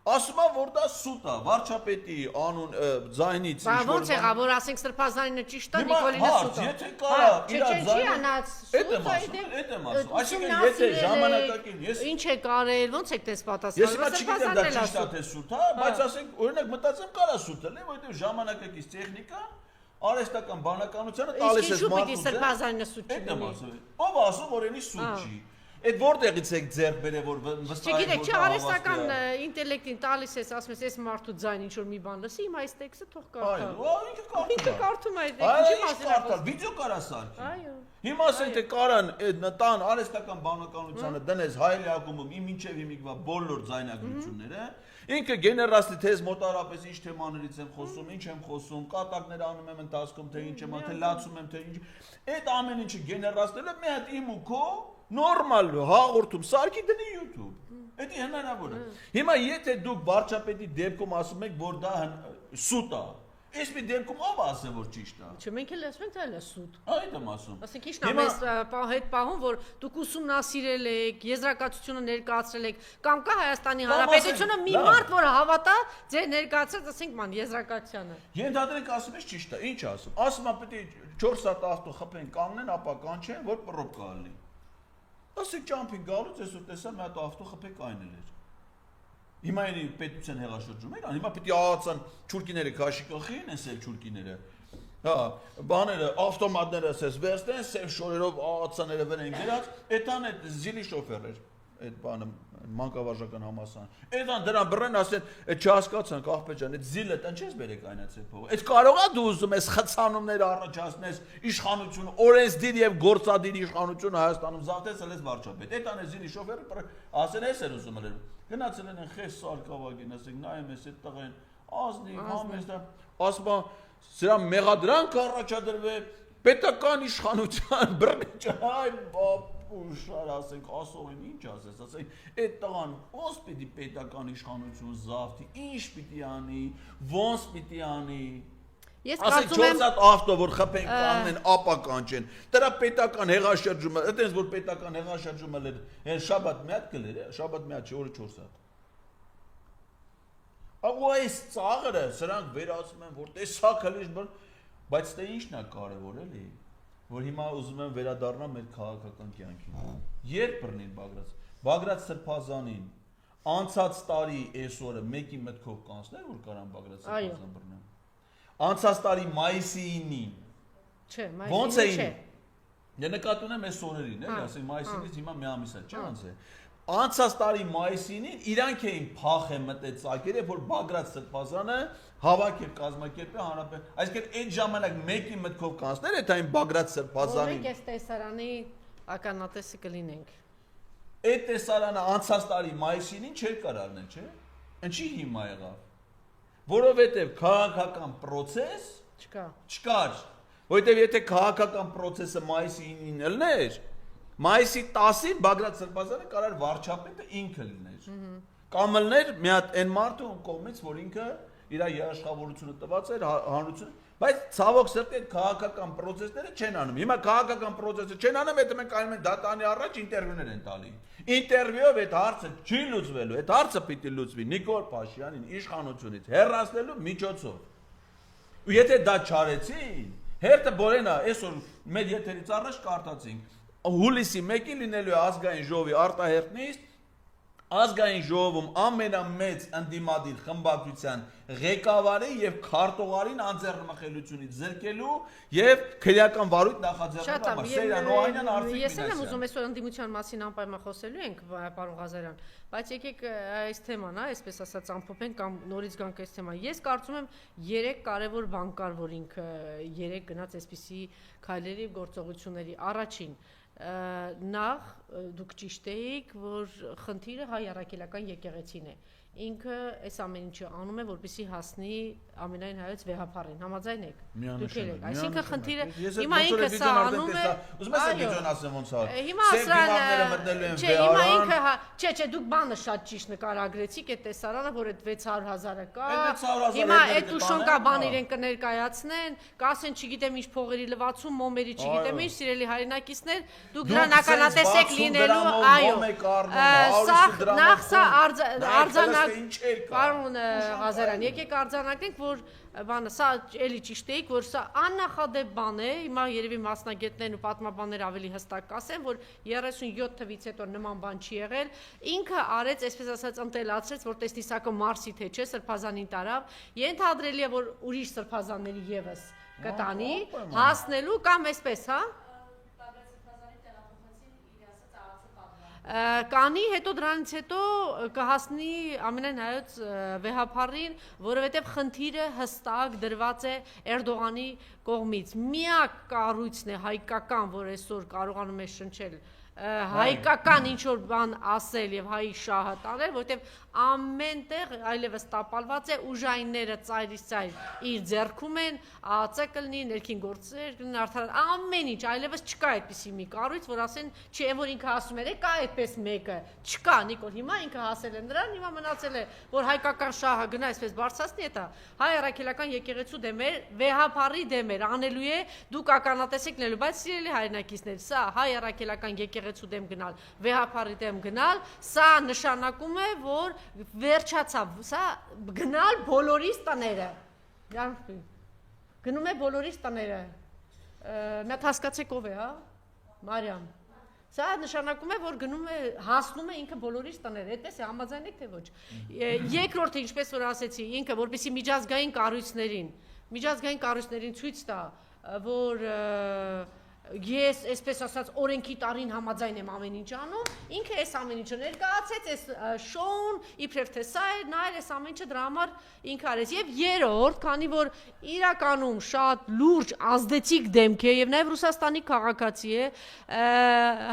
ասում է, որ դա սուտ է, վարչապետի անուն ձայնից ինչ-որ։ Ոնց եղավ, որ ասենք Սրբազանինը ճիշտ է, Նիկոլինը սուտ է։ Եթե կարա իր ձայնը։ Էդ եմ ասում, այսինքն եթե ժամանակակին ես ինչ եք արել, ոնց եք դες պատասխանել։ Ես հիմա չգիտեմ դա ճիշտ է թե սուտ է, բայց ասենք օրինակ մտածեմ կարա սուտ լինի, որովհետև ժամանակակից տեխնիկա արհեստական բանականությունը տալիս է մարդուն։ Իսկ Սրբազանինը սուտ չի։ Էդ եմ ասում։ Ով ասում որ ինի սուտ չի։ Այդ որտեղից եք ձեռք բերել որ վստահ եք։ Չգիտեք, չէ, արհեստական ինտելեկտին տալիս ես, ասում ես, այս մարդու ձայն ինչ որ մի բան լսի, հիմա այս տեքստը թող կարդա։ Այո, ինքը կարդում է այդ ինչի մասին կարդալ, վիդեո կարա սարքի։ Այո։ Հիմա ասենք թե կարան այդ տան արհեստական բանականությանը դնես Հայելի ակումբում իմ ինչև հիմիկվա բոլոր ձայնագրությունները, ինքը գեներալի թեզ մոտարապես ինչ թեմաներից եմ խոսում, ինչ եմ խոսում, կատակներ անում եմ ընթացքում, թե ինչ եմ, թե լացում եմ, թե ինչ։ Այդ ամեն ինչը գեներալները մի հատ իմ ու քո նորմալ հաղորդում սարքի դնի YouTube։ Դա հնարավոր է։ Հիմա եթե դուք վարչապետի դեպքում ասում եք, որ դա սուտ է, այս մի դեպքում ով ասե որ ճիշտ է։ Չէ, մենք էլ ասում ենք, դա էլ է սուտ։ Այդ եմ ասում։ Ասենք ինչն է մեզ հետ պահում, որ դուք ուսումնասիրել եք, եզրակացությունը ներկայացրել եք, կամ կա Հայաստանի Հանրապետությունը մի մարդ, որը հավատա ձեր ներկայացրած, ասենք ման եզրակացությանը։ Ենթադրենք ասում ես ճիշտ է, ինչ ասում։ Ասում է պետք է 4 հատ ավտո խփեն կանգնեն, ապա կանչեն, որ պրոբկա լինի։ Ասեք ճամփին գալուց այսօր տեսա մի հատ ավտո խփեք այնել էր։ Հիմա ինի պետության հեղաշրջում էր, հիմա պետք է ԱԱՑ-ան չուրկիները քաշի կխին, էս էլ չուրկիները։ Հա, բաները, ավտոմատները ասես վերցնեն, սև շորերով ԱԱՑ-ները վրեն գրած, այդան այդ զիլի շոֆեր էր, այդ բանը մանկավարժական համասան։ Այդան դրան բռնեն ասեն, այդ չհասկացանք աղբեր ջան, այդ զիլը տանչես բերեք այնացե փողը։ Այդ կարող է դու ուզում ես խցանումներ առաջացնես, իշխանություն, օրենսդիր եւ գործադիր իշխանություն Հայաստանում զավթես ելես վարչապետ։ Այդան է զիլի շոֆերը ասեն էս էր ուզում ելել։ Գնացել են խես սարկավագին, ասենք նայեմ ես այդ տղեն, ազնիվ, համեստա, ասում սրա մեղադրանք առաջադրվել, պետական իշխանության բռնիչային բապուշար, ասենք, ասողին ինչ ասես, ասենք, այդ տղան ոնց պիտի պետական իշխանություն զավթի, ինչ պիտի անի, ոնց պիտի անի։ Ես կարծում եմ 4 հատ ավտո որ խփեն կանեն ապա կանչեն դրա պետական հեղաշրջումը այդպես որ պետական հեղաշրջումը էր շաբաթ մի հատ կլեր շաբաթ մի հատ չէ օրը 4 հատ Ահա այս ծաղրը սրանք վերածում են որ տեսակ հլիչ բայց դե ինչն է կարևոր էլի որ հիմա ուզում եմ վերադառնալ մեր քաղաքական կյանքին երբ բռնին Բագրատ Սրբազանին անցած տարի այսօրը մեկի մտքով կանցներ որ կարան Բագրատ Սրբազան բռնեն Անցած տարի մայիսի 9-ին Չէ, ոնց էին Դե նկատի ունեմ այս օրերին, էլի, ասենք մայիսի 9-ից հիմա մի ամիս է, չէ՞ ոնց է Անցած տարի մայիսի 9-ին իրանք էին փախ է մտել ծակերը, որ Բագրատ Սրբազանը հավաքել կազմակերպել հանրապետ Այսինքն այդ ժամանակ մեկի մտքով կանցներ այդ այն Բագրատ Սրբազանին Մենք այս տեսարանի ականատեսը կլինենք Այդ տեսարանը անցած տարի մայիսի 9-ին չէր կարող անել, չէ՞ Ինչի հիմա եղավ Որովհետև քաղաքական process չկար, որովհետև եթե քաղաքական process-ը մայիսի 9-ին ելներ, մայիսի 10-ին Բագրատ Սրբազանը կարար վարչապետը ինքը լիներ, կամ ելներ մի հատ այն մարդու կողմից, որ ինքը իր երաշխավորությունը տված էր հանրությունը, բայց ցավոք սրտի այդ քաղաքական process-ները չեն անում, հիմա քաղաքական process-ը չեն անում, հետո մենք այնում են դատանի առաջ ինտերվյուներ են տալի, ինտերվյուով այդ հարցը չի լուծվելու, այդ հարցը պիտի լուծվի Նիկոլ Փաշյանին իշխանությունից հեռացնելու միջոցով։ Ու եթե դա չարեցին, հերթը բորենա, այսօր մեր եթերից առաջ կարդացինք, հուլիսի 1-ին լինելու է ազգային ժողովի արտահերթնիստ, ազգային ժողովում ամենամեծ ընդդիմադիր խմբակցության ղեկավարի եւ քարտուղարին անձեռնմխելիությունից զրկելու եւ քրեական վարույթ նախաձեռնելու համար Սեյրան Օհանյան Արծիվ Ես եմ ուզում այսօր ընդդիմության մասին անպայման խոսելու ենք, պարոն Ղազարյան, բայց եկեք այս թեման, այսպես ասած, ամփոփենք կամ նորից գանք այս թեման։ Ես կարծում եմ 3 կարևոր բան կար, որ ինքը 3 գնաց այսպիսի քայլերի գործողությունների առաջին նախ դուք ճիշտ եք, որ խնդիրը հայ առաքելական եկեղեցին է։ Ինքը այս ամեն ինչը անում է, որպեսզի հասնի ամենայն հայոց վեհապարին։ Համաձայն եք։ Դուք եք։ Այսինքն խնդիրը հիմա ինքը սա անում է։ Ուզում ես դիջոն ասեմ ոնց է։ Հիմա ասրանը մտելու են վեհարան։ Չէ, հիմա ինքը չէ, դուք բանը շատ ճիշտ նկարագրեցիք այդ տեսարանը, որ այդ 600,000-ը կա։ Հիմա այդ ուշոնկա բան իրեն կներկայացնեն, կասեն, չգիտեմ ինչ փողերի լվացում, մոմերի, չգիտեմ ինչ, սիրելի հայրենակիցներ, դուք դրան ականատեսեք լինելու, այո։ Սա նախ սա արձանակ Պարոն Ղազարյան, եկեք արձանագրենք, որ բանը սա էլի ճիշտ էիք, որ սա աննախադեպ բան է, հիմա երևի մասնագետներն ու պատմաբանները ավելի հստակ կասեն, որ 37 թվից հետո նման բան չի եղել, ինքը արեց, այսպես ասած, ընտելացրեց, որ տեսնիսակը Մարսի թե չէ, Սրբազանին տարավ, ենթադրելի է, որ ուրիշ սրբազանների եւս կտանի, հասնելու կամ այսպես, հա Կանի հետո դրանից հետո կհասնի ամենայն հայոց վեհապարին, որովհետև խնդիրը հստակ դրված է Էրդողանի կողմից։ Միակ կառույցն է հայկական, որ այսօր կարողանում է շնչել հայկական ինչ-որ բան ասել եւ հայի շահը տանել, որովհետեւ ամեն տեղ այլևս տապալված է ուժայինները ծայրից ծայր իր ձեռքում են, ԱԱՑ կլինի, ներքին գործեր կլինի, արդար ամեն ինչ, այլևս չկա այդպիսի մի կառույց, որ ասեն, չէ, որ ինքը ասում էր, կա այդպես մեկը, չկա, Նիկոլ, հիմա ինքը հասել է նրան, հիմա մնացել է, որ հայկական շահը գնա այսպես բարձրացնի, դա հայ առաքելական եկեղեցու դեմ էր, վեհապարի դեմ էր, անելու է, դուք ականատեսեք լինելու, բայց սիրելի հայրենակիցներ, սա հայ առաքելական եկեղեցու դեմ գնալ, վեհապարի դեմ գնալ, սա նշանակում է, որ վերջացավ, սա գնալ բոլորիս տները, գնում է բոլորիս տները, մետ հասկացեք ով է, հա, Մարիամ, սա նշանակում է, որ գնում է, հասնում է ինքը բոլորիս տները, այդպես է, համաձայն եք թե ոչ, երկրորդը, ինչպես որ ասեցի, ինքը, որպեսզի միջազգային կառույցներին ցույց տա, որ ես, այսպես ասած, օրենքի տարին համաձայն եմ ամեն ինչ անում, ինքը այս ամեն ինչը ներկայացեց, այս շոուն, իբրև թե սա էր, նա էր այս ամեն ինչը դրա համար ինքը արեց։ Եվ երրորդ, քանի որ իրականում շատ լուրջ ազդեցիկ դեմք է եւ նաեւ Ռուսաստանի քաղաքացի է,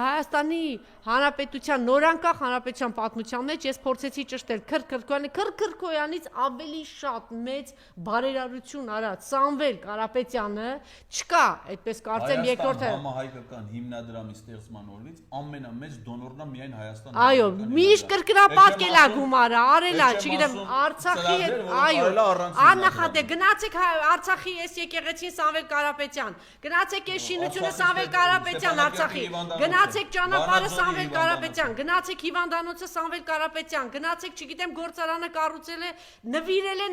Հայաստանի Հանրապետության նորանկախ հանրապետության պատմության մեջ ես փորձեցի ճշտել Քրքրքոյանից ավելի շատ մեծ բարերարություն արած Սամվել Կարապետյանը չկա, այդպես կարծեմ երկրորդ համահայկական հիմնադրամի ստեղծման օրից ամենամեծ դոնորն է միայն Հայաստանը։ Այո, միշտ կրկնապատկել է գումարը, արել է, չգիտեմ, Արցախի հետ, այո, աննախադեպ գնացեք Արցախի այս եկեղեցին Սամվել Կարապետյան, գնացեք այս շինությունը Սամվել Կարապետյան Արցախի, գնացեք ճանապարհը Սամվել Կարապետյան, գնացեք հիվանդանոցը Սամվել Կարապետյան, գնացեք, չգիտեմ, գործարանը կառուցել է, նվիրել է,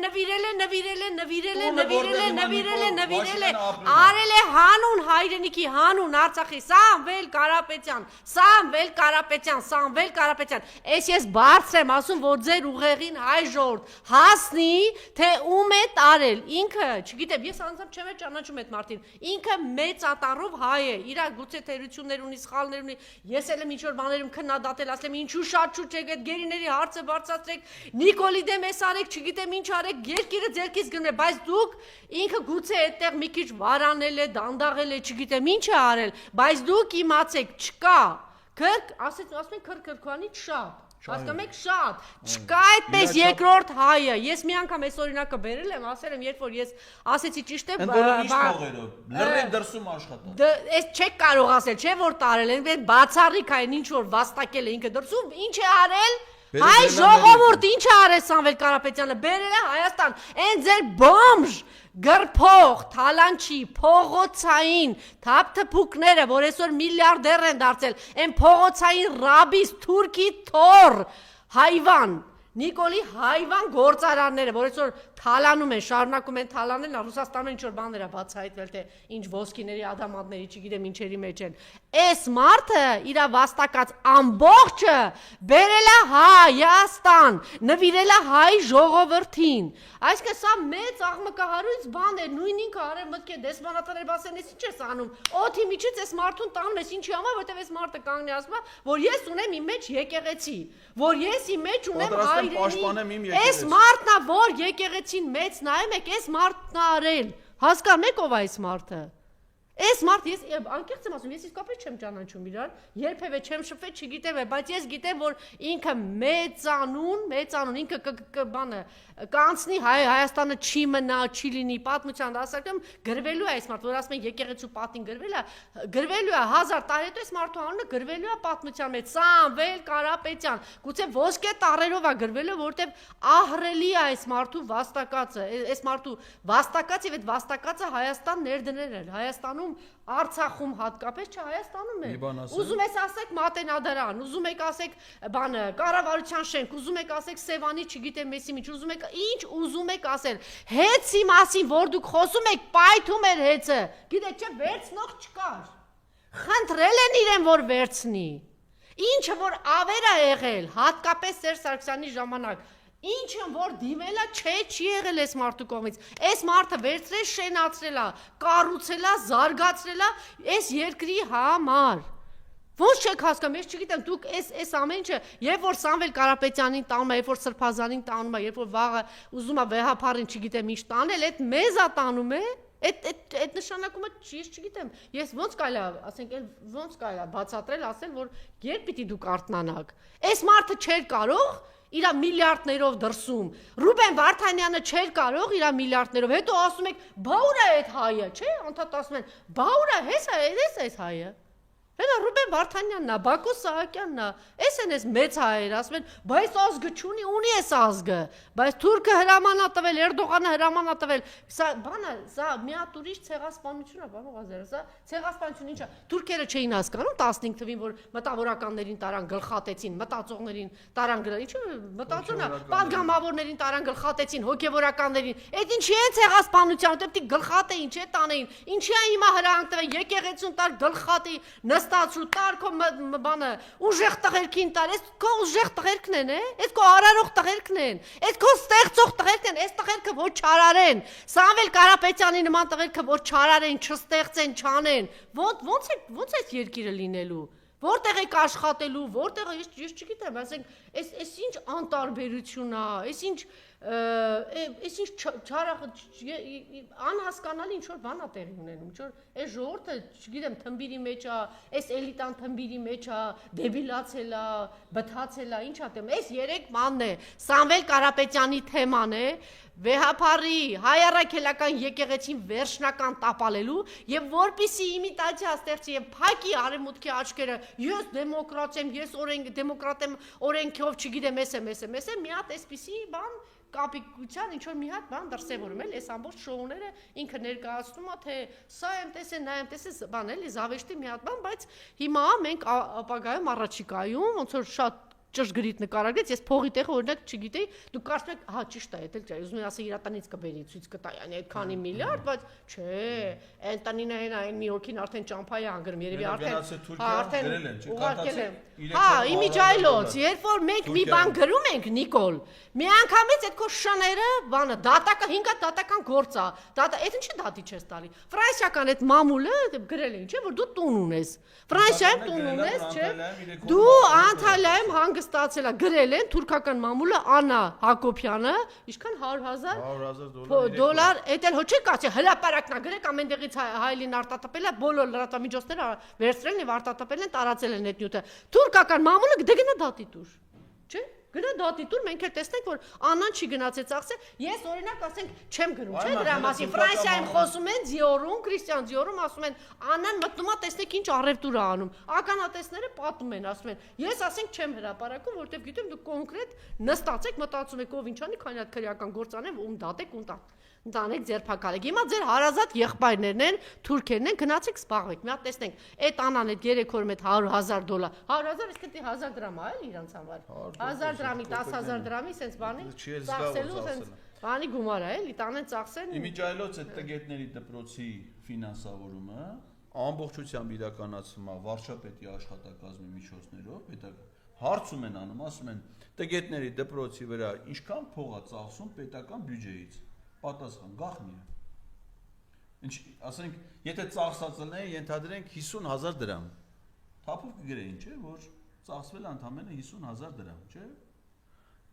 արել է հանուն հայրենիքի, հանուն Արցախի, Սամվել Կարապետյան, ես բարձր եմ ասում, որ ձեր ուղեղին հայ ժողովուրդ հասնի, թե ում է տարել, ինքը, չգիտեմ, ես անձամբ չեմ ճանաչում այդ մարդին, ինքը մեծ ատառով հայ է, իր գուցե թերություններ ունի, սխալներ ունի, ես էլ եմ ինչ-որ բաներում քննադատել, ասեմ, ինչու շատ շուտ չեք այդ գերիների հարցը բարձրացրեք, Նիկոլի դեմ էս արեք, չգիտեմ ինչ արեք, երկիրը ձերքից գնում է, բայց դուք ինքը գուցե այդտեղ մի քիչ վարանել է, դանդաղել է, չգիտեմ ինչ է արել, բայց դուք իմացեք, չկա, ասում են քրքրքանի շատ, հասկանում եք շատ, չկա այդպես երկրորդ հայը, ես մի անգամ այս օրինակը բերել եմ, ասել եմ, երբ որ ես ասեցի ճիշտ է, լրիվ դրսում աշխատել, այս չեք կարող ասել, չէ որ տարել են, բացառիկ այն ինչ որ վաստակել է ինքը դրսում, ինչ է արել, հայ ժողովուրդ ինչ է արել Սամվել Կարապետյանը, բերել է Հայաստան, այն ձեր բոմժ, գրփող, թալանչի, փողոցային, թափթփուկները, որ այսօր միլիարդեր են դարձել, այն փողոցային ռաբիս, թուրքի թոր, հայվան, Նիկոլի հայվան գործարանները, որ այսօր թալանում են, շարունակում են թալանել, Ռուսաստանում ինչ-որ բաներ է բացահայտվել, թե ինչ ոսկիների, ադամանդների, չգիտեմ ինչերի մեջ են։ Այս մարդը իր վաստակած ամբողջը բերել է Հայաստան, նվիրել է հայ ժողովրդին։ Այսինքն սա մեծ աղմկահարույց բան է, նույն ինքը արևմտքի դեսպանատները բասեն, ես ինչ ես անում։ Օդի միջից այս մարդուն տանում ես ինչի համար, որտեղ այս մարդը կանգնի ասում է, որ ես ունեմ իմ մեջ եկեղեցի, որ ես իմ մեջ ունեմ հայրենի։ Այս մարդն է, որ եկեղեցին մեծ նայում եք, այս մարդն է արել։ Հասկանում եք ով է այս մարդը։ Այս մարդ ես անկեղծ եմ ասում, ես իսկապես չեմ ճանաչում իրան, երբևէ չեմ շփվել, չգիտեմ, բայց ես գիտեմ, որ ինքը մեծանուն, ինքը բանը կանցնի Հայաստանը չի մնա, չի լինի, պատմության դասակում գրվելու է այս մարդ, որ ասում են եկեղեցու պատին գրվելու է 1000 տարի հետո այս մարդու անունը գրվելու է պատմության մեջ, Սամվել Կարապետյան, գուցե ոսկե տառերով է գրվելու, որովհետև ահռելի է այս մարդու վաստակածը, այս մարդու վաստակած եւ այդ վաստակածը Հայաստան ներդնել էր, Հայաստանում Արցախում հատկապես չէ Հայաստանում է։ Ուզում ես ասեք Մատենադարան, ուզում եք ասեք բանը կառավարության շենք, ուզում եք ասեք Սևանի, չգիտեմ մեսի ինչ, ուզում եք ինչ ուզում եք ասել։ Հեծի մասին, որ դուք խոսում եք, պայթում էր հեծը։ Գիտեք, չէ, վերցնող չկար։ Խնդրել են իրեն, որ վերցնի։ Ինչը որ ավեր է եղել, հատկապես Սերժ Սարգսյանի ժամանակ Ինչը որ դիմելա չի եղել այս մարդու կողմից, այս մարդը վերցրել շենացրել է, կառուցել է, զարգացրել է այս երկրի համար, ոնց չեք հասկանում, ես չգիտեմ, դուք այս ամեն ինչը, երբ որ Սամվել Կարապետյանին տանում է, երբ որ Սրբազանին տանում է, երբ որ վաղը ուզում է վեհապարին չգիտեմ ինչ տանել, այդ մեզ է տանում է, այդ նշանակումը ես չգիտեմ, ես ոնց կարելի է, ասենք, ոնց կարելի է բացատրել, ասել, որ երբ պիտի դուք արթնանաք, այս մարդը չէր կարող իր միլիարդներով դրսում, Ռուբեն Վարդանյանը չէր կարող իր միլիարդներով, հետո ասում եք, բա ուր է այդ հայը, չէ, անդադ ասում են, բա ուր է, հես այս հայը, հետո Ռուբեն Վարդանյանն է, Բակո Սահակյանն է, այս են այս մեծ հայերը, ասում են, բայց ազգը չունի, ունի այս ազգը, բայց թուրքը հրաման է տվել, Էրդողանը հրաման է տվել, սա բանը, սա մի հատ ուրիշ ցեղասպանություն է, բան Ղազարը, սա ցեղասպանություն ինչա, թուրքերը չէին հասկանում 15 թվին, որ մտավորականներին տարան գլխատեցին, մտածողներին տարան ինչու մտածողն է, պատգամավորներին տարան գլխատեցին, հոգևորականներին, այդ ինչի են ցեղասպանության, դեպի գլխատեին, չէ տանեին, ինչի է հիմա հրանք տվել, եկեղեցուն տար գլխատի նստածու տար քո բանը ուժեղ տղերքին տար, այս քո ուժեղ տղերքն են, այս քո արարող տղերքն են, այս քո ստեղծող տղերքն են, այս տղերքը որ չարարեն, Սամվել Կարապետյանի նման տղերքը որ չարարեն, չստեղծեն, չանեն, ոնց է երկիրը լինելու, որտեղ եք աշխատելու, որտեղ ես չգիտեմ, ասենք, այս ինչ անտարբերություն է, այս ինչ անհասկանալի ինչ որ բան է տեղի ունենում, ինչ որ այս ժողովուրդը, չգիտեմ, թմբիրի մեջ է, այս էլիտան թմբիրի մեջ է, դեբիլացել է, բթացել է, ինչ է տեմ, այս երեք մանն է, Սամվել Կարապետյանի թեման է, վեհապարի հայ առաքելական եկեղեցին վերջնական տապալելու եւ որպիսի իմիտացիա ստեղծի եւ փակի արևմուտքի աչքերը ես դեմոկրատ եմ ես դեմոկրատ եմ օրենքով չգիտեմ էս մի հատ էսպիսի բան կապիկության ինչ որ մի հատ բան դրսևորում էլ այս ամբողջ շոուները ինքը ներկայացնում է թե սա եմ տեսել նա եմ տեսել բան էլի զավեշտի մի հատ բան բայց հիմա մենք ապագայում առաջիկայում ոնց որ շատ ճշգրիտ նկարագրեց, ես փողի տեղը օրինակ չգիտեի, դու կարծում եք, հա ճիշտ է, դա էլ ուզում եմ ասել իրատանից կբերի, ցույց կտա, yani այդքանի միլիարդ, բայց չէ, այն տնին այն մի հոգին արդեն ճամփա է անգրում, երևի արդեն ուղարկել եմ։ Հա, իմիջայլոց, երբ որ մենք մի բան գրում ենք, Նիկոլ, մի անգամից այդ քո շները, բանը, դատակը 5 դատական գործ է, այդ ինչի դատի չես տալի։ Ֆրանսիական այդ մամուլը գրել են, չէ, որ դու տուն ունես։ Ֆրանսիայում տուն ունես, չէ։ Դու Անտալիայում հանգստացել է, գրել են թուրքական մամուլը Աննա Հակոբյանը, ինչքան 100,000 դոլար, այդ էլ հո չի կացի, հրապարակն է գրեք ամենտեղից հայլին արտատպել է, բոլոր լրատվամիջոցները վերցրել են եւ արտատպել են, տարածել են այդ նյութը։ Թուրքական մամուլը դգնա դատի տուր, չէ՞։ Գնա դատի տուր, մենք էլ տեսնենք, որ Աննան չի գնացել ծախսել։ Ես օրինակ ասենք չեմ գրում, չէ՞ դրա մասին։ Ֆրանսիայում խոսում են Ձիորում, Քրիստիան Ձիորում ասում են Աննան մտնում է, տեսնեք ինչ առևտուր է անում։ Ականատեսները պատում են, ասում են։ Ես ասենք չեմ հրապարակում, որովհետև գիտեմ դուք կոնկրետ նստացեք, մտածում եք ով ինչ անի, քանի հատ քրեական գործ անեն, ում դատեք, ում տանեք ձերբակալեք։ Հիմա ձեր հարազատ եղբայրներն են, թուրքերն են, գնացեք սպաղեք։ Մի հատ տեսնենք, այդ Աննան այդ 3 օրում այդ $100,000, 100,000 իսկ դա 1000 դրամ է, էլի իրանց համար։ 1000 դրամի, 10,000 դրամի, sense բանի, ծախսելու sense բանի գումար է, էլի, տանեն ծախսեն։ Իմիջայլոց այդ տգետների դպրոցի ֆինանսավորումը ամբողջությամբ իրականացվում է վարչապետի աշխատակազմի միջոցներով, հարցում են անում, ասում են տգետների դպրոցի վրա ինչքան փող է ծախսում պետական բյուջեից։ Պատասխան գախնի է։ Ինչ ասենք, եթե ծախսածն է, ենթադրենք 50,000 դրամ։ Թափով կգրեին, չէ, որ ծախսվել ընդամենը 50,000 դրամ, չէ։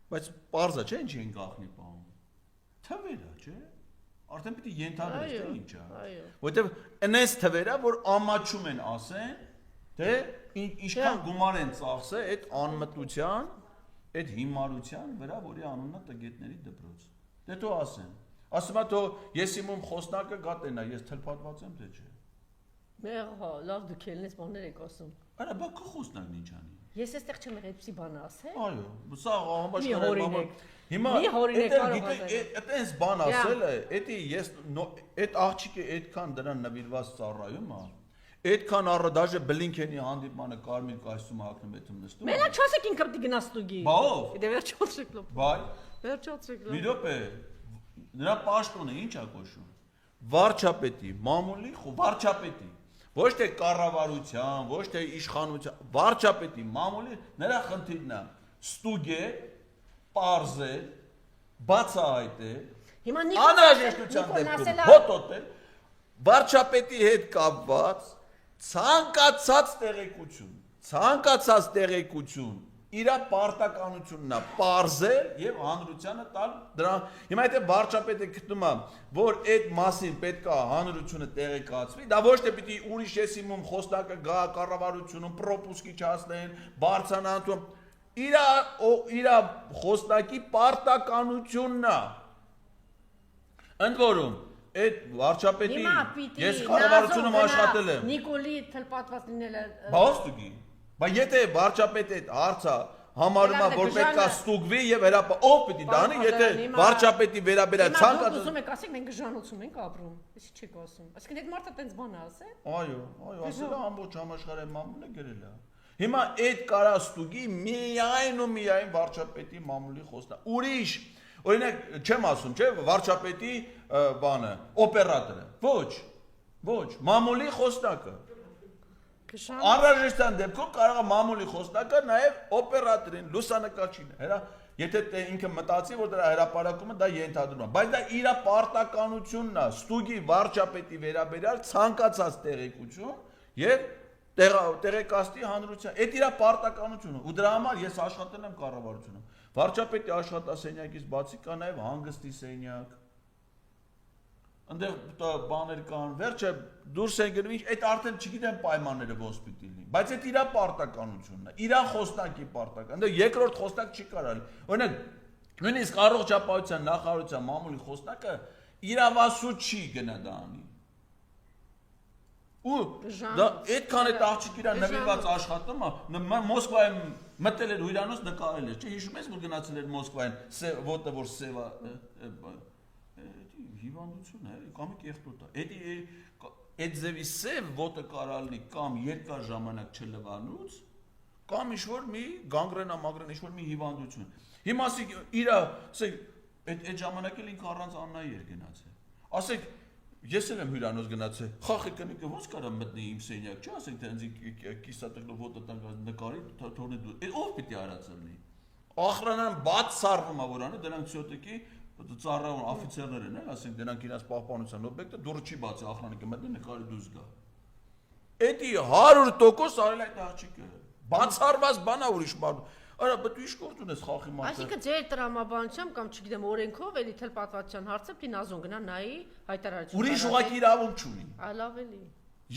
Բայց պարզա չէ ինչ են գախնի պահում։ Թվերա, չէ։ Արդեն պիտի ենթադրես, թե ինչ է։ Որտեվ այնպես թվերա, որ ամաչում են ասեն, թե ինչքան գումար են ծախսել այդ անմտության, այդ հիմարության վրա, որի անունը տգետների դպրոց։ Դե թող ասեն։ Ասում է թող ես իմում խոսնակը գատենա, ես թլփատված եմ թե չէ։ Մեղա, լավ դուք ելնես բաներ եք ասում։ Արա բա քո խոսնակն ինչ անի։ Ես էստեղ չեմ եղել այդպիսի բան ասել։ Այո, սա համաշխարհային հիմա այդպես բան ասել է, էդի ես այդ աղջիկը այդքան դրան նվիրված ծառայում է, այդքան առը դաժե Բլինքենի հանդիպմանը կարմիր կայսում հագնում էթում նստում։ Մենակ չասեք ինքը պիտի գնա ստուգի։ Բա ով։ Դե վերջացրեք լոփ։ Բայ։ Վերջացրեք լոփ։ Մի րոպե։ Նրա պաշտոնը ինչ է կոչվում։ Վարչապետի, մամուլի, վարչապետի։ Ոչ թե կառավարության, ոչ թե իշխանության, վարչապետի, մամուլի, նրա խնդիրն է ստուգե, պարզե, բացահայտե, անհրաժեշտության դեպքում հոտոտել, վարչապետի հետ կապված ցանկացած տեղեկություն իր պարտականությունն է պարզել եւ հանրությանը տալ դրա հիմա եթե վարչապետը գտնում է որ այդ մասին պետք է հանրությունը տեղեկացվի դա ոչ թե պիտի ուրիշ եսիմում խոսնակը գա կառավարությունում պրոպուսկի չասնեն բարձանանցում իր խոսնակի պարտականությունն է ընդ որում այդ վարչապետի ես կառավարությունում աշխատել եմ Նիկոլի թլպատված լինելը բաստուգի Բայց եթե վարչապետը այդ հարցը համարում է որ պետք է ստուգվի եւ ով պիտի դանի եթե վարչապետի վերաբերյալ ցանկացած ուզում եք ասեք մենք ժանոցում ենք ապրում էսի չեք ասում այսինքն այդ մարդը տենց բան է ասել այո ասել է ամբողջ համաշխարհային մամուլը գրել է հիմա այդ կարա ստուգի միայն ու միայն վարչապետի մամուլի խոսնակ ուրիշ օրինակ չեմ ասում չէ վարչապետի բանը օպերատորը ոչ մամուլի խոսնակը Անհրաժեշտության դեպքում կարող է մամուլի խոսնակը նաև օպերատորին, լուսանկարչին, հերա, եթե ինքը մտածի, որ դրա հրապարակումը դա ենթադրում է, բայց դա իր պարտականությունն է, ստուգի վարչապետի վերաբերյալ ցանկացած տեղեկություն եւ տեղեկացնի հանրության։ Այդ իր պարտականությունը։ Ու դրա համար ես աշխատել եմ կառավարությունում։ Վարչապետի աշխատասենյակից բացի կա նաև հանգստի սենյակ։ Այնտեղ բաներ կան, վերջը դուրս են գնում, այդ արդեն չգիտեմ պայմանները ոնց պիտի լինի, բայց այդ իր պարտականությունն է, իր խոսնակի պարտական, այնտեղ երկրորդ խոսնակ չի կարելի։ Օրինակ, Նույնիսկ առողջապահության նախարարության մամուլի խոսնակը իրավասու չի գնա դա անի։ Ու դա այդքան է աղջիկ իրա նվիրված աշխատում է, Մոսկվայում մտել էր հյուրանոց նկարել էր, չէ, հիշում ես որ գնացել էր Մոսկվայում, ոտը որ սևա հիվանդություն է, կամ կեղտոտ է։ Այդ ձևի սև ոտը կարալնի կամ երկար ժամանակ չլվանուց, կամ ինչ-որ մի գանգրենա-մագրեն, ինչ-որ մի հիվանդություն։ Հիմա ասեք իրա, ասեք, այդ ժամանակ էլ ինքը առանց Աննայի էր գնացել։ Ասեք, ես էլ եմ հյուրանոց գնացել, խախի կնիկը ոնց կարա մտնի իմ սենյակ, չէ, ասենք թե ինձ կիսատեղնով ոտը տանգած նկարի, թողնի դու։ Այդ ով պիտի արածելնի։ Ախրանան բաց սարվում է որ անի, դրանք ցյոտիկի ծառայող օֆիցերներ են, ասենք դրանք իրաց պահպանության օբյեկտը դուրը չի բացի, ախրանը կմտնի նկարի դուրս գա։ Էդի 100% արել այդ աղջիկը։ Բացառված բան է ուրիշ բան։ Արա, բայց դու ինչ գործ ունես խախի մարդը։ Այսինքն ձեր տրամաբանությամբ կամ չգիտեմ օրենքով էլի թել պատվաստության հարցը պիտի նազոն գնա նայի հայտարարություն։ Ուրիշ ուղղակի իրավունք չունի։ Այլ ավելի։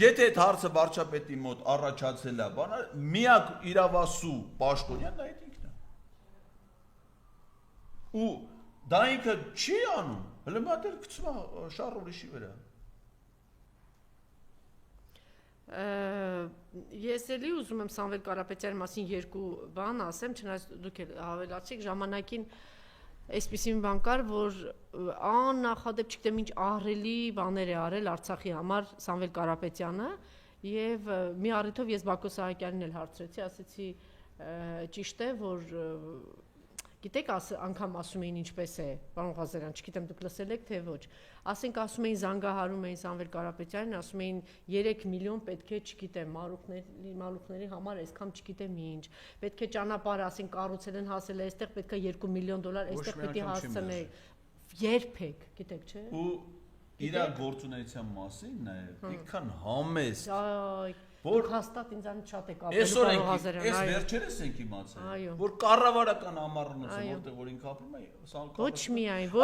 Եթե այդ հարցը վարչապետի մոտ առաջացել է, բանը միակ իրավասու պաշտոնյան դա այդ ինքն է։ Ու դա ինքը չի անում, հələ մատեր գցում է շառ ուրիշի վրա։ Ես էլի ուզում եմ Սամվել Կարապետյանի մասին երկու բան ասեմ, չնայած դուք էլ հավելացիք, ժամանակին այսպիսի մի բան կար, որ աննախադեպ չգիտեմ ինչ ահռելի բաներ է արել Արցախի համար Սամվել Կարապետյանը եւ մի առիթով ես Բակո Սահակյանին էլ հարցրեցի, ասեցի ճիշտ է, որ գիտեք անգամ ասում էին ինչպես է, պարոն Ղազարյան, չգիտեմ դուք լսել եք թե ոչ, ասենք ասում էին զանգահարում էին Սամվել Կարապետյանին, ասում էին 3 միլիոն պետք է, չգիտեմ, մալուխների համար այսքան չգիտեմ ինչ, պետք է ճանապարհ, ասենք կառուցել են հասել է այստեղ, պետք է 2 միլիոն դոլար այստեղ պետք է հասցնեք, երբեք, գիտեք, չէ։ Ու իր գործունեության մասին նաև ինքան համեստ որ հաստատ ինձանից շատ է կապել Այսօր այս վերջերս ենք իմացել որ կառավարական ամառունոց որտեղ որ ինքը ապրում է ոչ միայն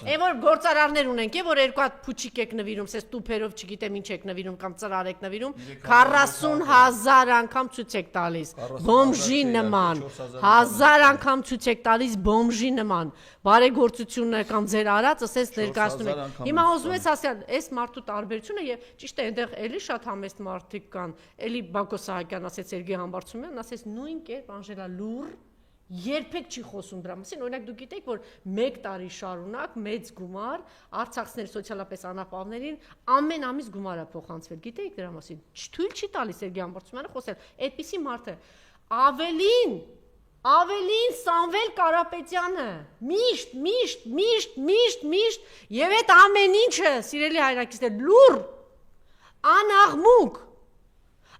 այն որ գործարարներ ունենք որ երկու հատ փուչիկ եք նվիրում սես տուփերով չգիտեմ ինչ եք նվիրում կամ ծրար եք նվիրում 40000 անգամ ցույց եք տալիս բոմժի նման 1000 անգամ ցույց եք տալիս բոմժի նման բարեգործությունը կամ ձեր արած ասես ներկայացնում եք հիմա ուզում ես ասել այս մարդու տարբերությունը եւ ճիշտ է այնտեղ էլի շատ համեստ մարդիկ կան էլի Բակո Սահակյան ասեց Սերգեյ Համբարձումյանն ասեց նույն կերպ Անժելա Լուր երբեք չի խոսում դրա մասին օրինակ դուք գիտեք որ 1 տարի շարունակ մեծ գումար արցախցիների սոցիալապես անապահներին ամեն ամիս գումար է փոխանցվել գիտեք դրա մասին թույլ չի տալիս Սերգեյ Համբարձումյանը խոսել այդպիսի մարդ է ավելին Սամվել Կարապետյանը միշտ եւ այդ ամեն ինչը սիրելի հայրենակիցներ լուր անաղմուկ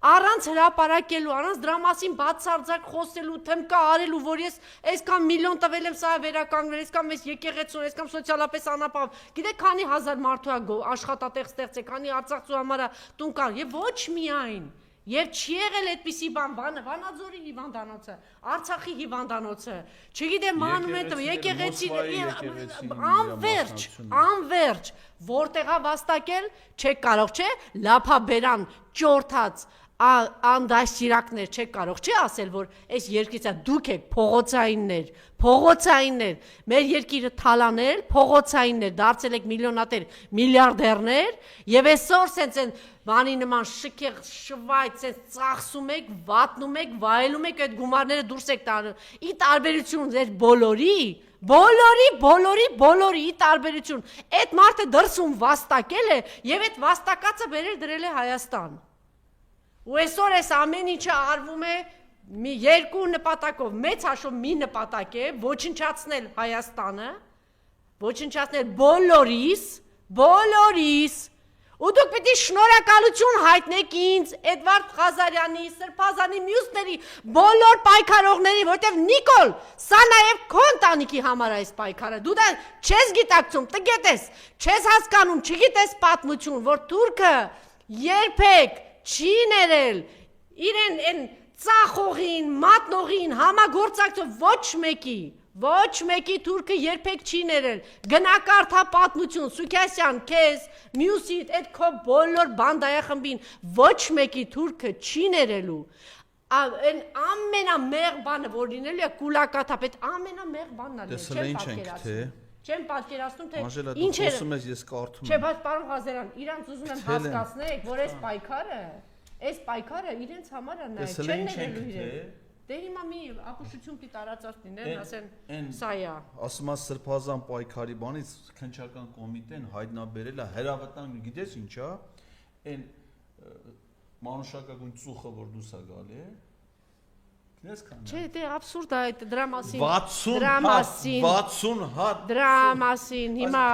առանց հրապարակելու, առանց դրա մասին բացարձակ խոսելու, թմկա արելու, որ ես այսքան միլիոն տվել եմ սա վերականգնել, այսքան մեծ եկեղեցուն, այսքան սոցիալապես անապահով։ Գիտեք, քանի հազար մարդու աշխատատեղ ստեղծե, քանի արցախցու համար տուն կար, եւ ոչ միայն Եվ չի եղել այդպիսի բան, Վանաձորի հիվանդանոցը, Արցախի հիվանդանոցը, չգիտեմ մանումենտը, եկեղեցի, անվերջ, որտեղա վաստակել, չեք կարող, չէ, լափաբերան, ճորթած, անդաշիրակներ չեք կարող, չի ասել, որ այս երկրից դուք եք փողոցայիններ, մեր երկիրը թալաներ, փողոցայիններ, դարձել եք միլիոնատեր, միլիարդերներ, եւ այսօր սենց են բանի նման շքեղ շվայց սենց ծախսում եք, վատնում եք, վայելում եք այդ գումարները դուրս եք տանում, ի տարբերություն ձեր բոլորի ի տարբերություն, այդ մարդը դրսում վաստակել է եւ այդ վաստակածը բերել դրել է Հայաստան Ու այսօր այս ամեն ինչը արվում է երկու նպատակով, մեծ հաշվով մի նպատակ է, ոչնչացնել Հայաստանը, ոչնչացնել բոլորիս, ու դուք պիտի շնորհակալություն հայտնեք ինձ, Էդվարդ Ղազարյանի, Սրբազանի, մյուսների, բոլոր պայքարողների, որտեղ Նիկոլ, սա նաև քո ընտանիքի համար է այս պայքարը, դու դա չես գիտակցում, տգետես, չես հասկանում, չգիտես պատմություն, որ թուրքը երբեք չի ներել իրեն են ծախողին, մատնողին, համագործակցով ոչ մեկի թուրքը երբեք չի ներել, գնակարդա պատմություն, Սուքյասյան, քեզ, մյուսիդ, այդ քո բոլոր բանդայախմբին, ոչ մեկի թուրքը չի ներելու, Այն ամենամեղ բանը որ լինելու է կուլակաթափ, այդ ամենամեղ բանն է, չեմ պատկերացնում, թե ինչ է։ Խոսում ես, ես կարդում եմ։ Չէ, բայց պարոն Ղազարյան, իրանց ուզում եմ հասկացնեք, որ այս պայքարը իրենց համար է նայ, չեն ներելու իրեն։ Դե հիմա մի ապուշություն պիտի տարածած լինեն, ասեն սա է։ Ասում ես սրբազան պայքարի բանից քննչական կոմիտեն հայտնաբերել է հրավտանգ, գիտես ինչա։ Այն մանուշակագույն ծուխը որ դուս է գալի է։ Գիտես քան։ Չէ, դե աբսուրդ է այդ դրա մասին։ 60 հատ դրա մասին հիմա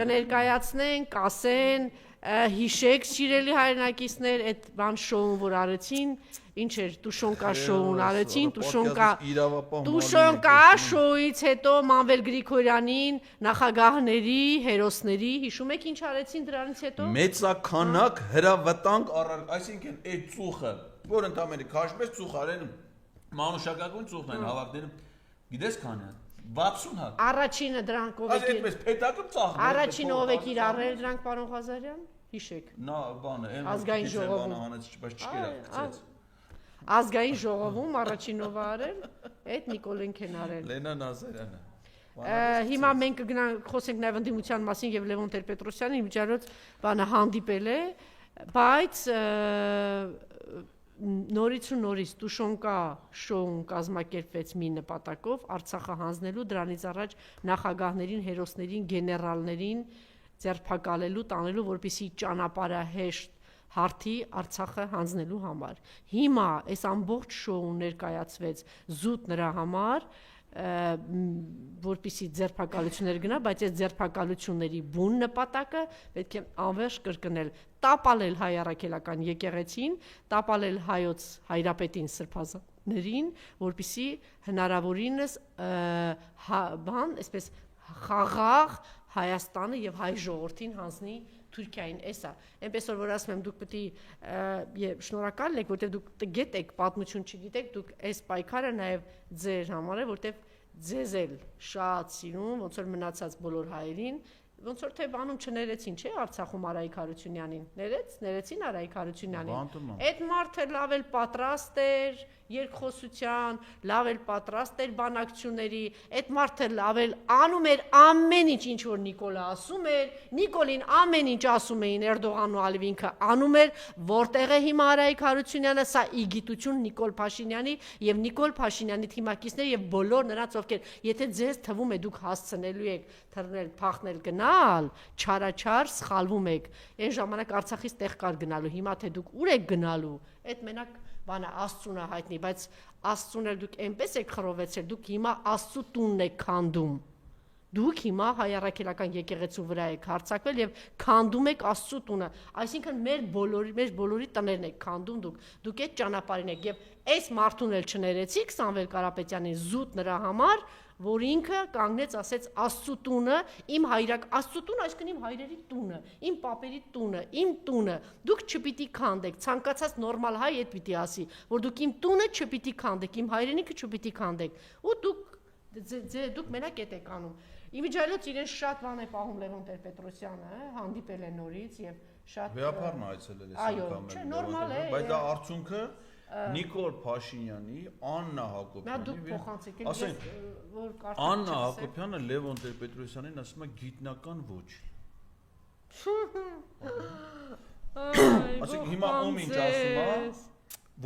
կներկայացնենք, ասեն, հիշեք սիրելի հայրենակիցներ, այդ բան շոուն որ արեցին, ինչ էր, Տուշոնկա շոուն արեցին, Տուշոնկա շոուից հետո Մանվել Գրիգորյանին, նախագահների, հերոսների, հիշում եք ինչ արեցին դրանից հետո։ Մեծականակ հրավտանգ այսինքն այդ ծուխը, որ ընդամենը քաշպես ծուխ արեն, մանուշակագույն ծուխն են հավաքները, գիտես քանի է։ 60 հատ։ Առաջինը դրանք ով եք։ Այսպես պետական ծախ։ Առաջինը ով եք իրարել դրանք պարոն Ղազարյան, հիշեք։ Նա բանը, ազգային ժողովում հանեց, բայց չկերակցեց։ Ազգային ժողովում առաջինով արել, այդ Նիկոլենք են արել։ Լենա Նազարյանը։ Հիմա մենք կգնանք խոսենք նաև ընդդիմության մասին եւ Լևոն Տեր-Պետրոսյանի միջազգայինոց բանը հանդիպել է, բայց նորից ու նորից Տուշոնկա շոուն կազմակերպվեց մի նպատակով Արցախը հանձնելու, դրանից առաջ նախագահներին, հերոսներին, գեներալներին ձերբակալելու, տանելու, որպեսզի ճանապարհը հեշտ հարթի Արցախը հանձնելու համար։ Հիմա այս ամբողջ շոուն ներկայացվեց զուտ նրա համար, որպեսզի ձերբակալություններ գնա, բայց այս ձերբակալությունների բուն նպատակը պետք է անվերջ կրկնել, տապալել հայ առաքելական եկեղեցին, տապալել հայոց հայրապետին սրբազաններին, որպեսզի հնարավորինս այսպես խաղաղ Հայաստանը եւ հայ ժողովրդին հանձնի Թուրքիային, էսա։ Այնպես որ ասում եմ, դուք պետք է շնորհակալ եք, որտեղ դուք տգետ եք, պատմություն չգիտեք, դուք այս պայքարը նաեւ ձեր համար է, որտեղ ձեզ էլ շատ սիրում, ոնց որ մնացած բոլոր հայերին, ոնց որ թե բանում չներեցին, չէ՞ Արցախում Արայիկ Հարությունյանին, ներեցին Արայիկ Հարությունյանին։ Այդ մարդը լավ էլ պատրաստ էր երկխոսության, լավ էլ պատրաստ էր բանակցությունների, այդ մարդը լավ էլ անում էր ամեն ինչ որ Նիկոլը ասում էր, Նիկոլին ամեն ինչ ասում էին Էրդողանն ու Ալիևինքը անում էր, որտեղ է հիմա Արայիկ Հարությունյանը, սա իգիտություն Նիկոլ Փաշինյանի եւ Նիկոլ Փաշինյանի թիմակիցներ եւ բոլոր նրանց ովքեր, եթե ձեզ թվում է դուք հասցնելու եք թռնել, փախնել, գնալ, չարաչար սխալվում եք։ Այն ժամանակ Արցախից տեղ կար գնալու, հիմա թե դուք ուր եք գնալու, այդ մենակ բանը Աստծուն է հայտնի, բայց Աստծուն էլ դուք այնպես եք խռովեցել, դուք հիմա Աստծու տունն եք քանդում։ Դուք հիմա հայ առաքելական եկեղեցու վրա եք հարձակվել եւ քանդում եք Աստծու տունը, այսինքն մեր բոլորի տներն եք քանդում դուք այդ ճանապարհին եք եւ այս մարդուն էլ չներեցիք Սամվել Կարապետյանին զուտ նրա համար, որ ինքը կանգնեց ասեց Աստծու տունը, իմ հայրակ Աստծու տունը, այսինքն իմ հայրերի տունը, իմ պապերի տունը, իմ տունը, դուք չպիտի քանդեք, ցանկացած նորմալ հայ այդ պիտի ասի, որ դուք իմ տունը չպիտի քանդեք, իմ հայրենիքը չպիտի քանդեք, ու դուք մենակ այդ եք անում։ Իմիջիայլոց իրեն շատ բան է պահում Լևոն Տեր-Պետրոսյանը, հանդիպել է նորից եւ շատ Վեապարն այցելել է անգամ, չէ, նորմալ է, բայց դա արդյունքը Նիկոլ Փաշինյանի, Աննա Հակոբյանի, ասենք, Աննա Հակոբյանը Լևոն Տեր-Պետրոսյանին ասում է գիտնական ոչ։ Ասենք հիմա ում ինչ ասում է,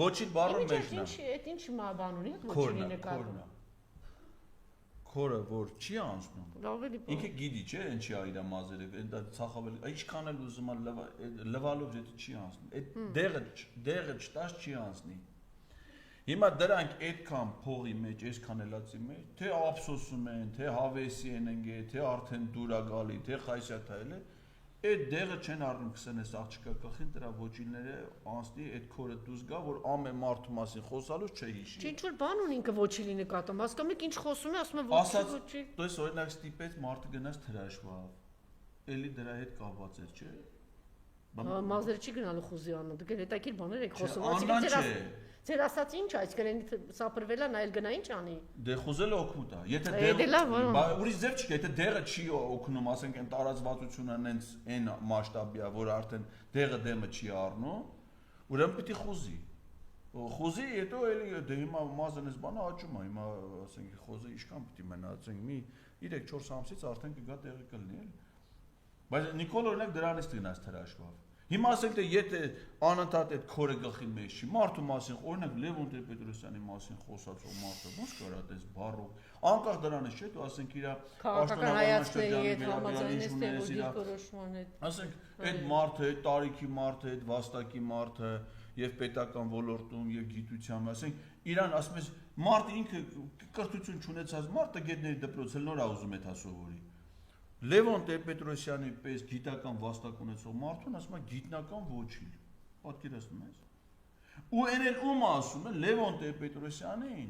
ոչի բառը մեջն է։ Այդ ինչ բան ունի, ոչի նկատում։ Քորը որ չի անցնում։ Ինքը գիտի, չէ՞, ինչի է իր մազերը, դա ցախավել, ինչքան էլ ուզում է լվալով եթե չի անցնում։ Այդ դեղը չտաշ չի անցնի։ Հիմա դրանք այդքան փողի մեջ, այսքան ելածի մեջ, թե ափսոսում են, թե հավեսի են ընկել, թե արդեն դուր է գալի, թե խայսյաթայել է, այդ դեղը չեն առնում քսեն այս աղջկա կախին դրա ոչիները անցնի այդ քորը դուզ գա որ ամեն մարդու մասին խոսալուց չհիշի։ Ինչ որ բան ունի ինքը ոչիլի նկատում, հասկանում եք ինչ խոսում է, ասում է ոչի։ Դες օրինակ ստիպեց մարդը գնաց թրաշվա։ Էլի դրա հետ կապված էր, չէ՞։ Մազերը չի գնալու խուզիանը, դուք էլ հետաքրքիր բաներ եք խոսում։ Ձեր ասած ինչ է, այսինքն սապրվելա նա էլ գնա ինչ անի։ Դե խուզելը օգնուտ է։ Եթե դեղը ուրիշ ձև չկա, եթե դեղը չի օգնում, ասենք այն տարածվածությունը այնց այն մասշտաբի է, որ արդեն դեղը դեմը չի առնում, ուրեմն պիտի խուզի։ Խոզի հետո էլի դե հիմա մազն էս բանը աճում է, հիմա ասենք խոզը իշքան պիտի մնա, ասենք մի 3-4 ամսից արդեն կգա տեղի կլինի էլի։ Բայց Նիկոլ օրինակ դրանից դնաց թրաշվավ։ Հիմա ասենք թե եթե անընդհատ այդ քորը գլխի մեջ չի, մարդու մասին, օրինակ Լևոն Տեր-Պետրոսյանի մասին խոսացող մարդը ո՞նց կարա այդպես բառով, անկախ դրանից չէ, դու ասենք իր քաղաքական հայացքների հետ համաձայնես թե ոդի որոշման հետ։ Ասենք այդ մարդը, այդ տարիքի մարդը, այդ վաստակի մարդը եւ պետական ոլորտում եւ գիտությամբ, ասենք իրան ասում ես մարդը ինքը կրթություն չունեցած մարդը գետների դպրոցել նոր ուզում է հասովորի։ Լևոն Տեր-Պետրոսյանի պես գիտական վաստակ ունեցող մարդուն ասում է գիտնական ոչինչ։ Պատկերացնում ես։ Ու այն էլ ում ասում է Լևոն Տեր-Պետրոսյանին,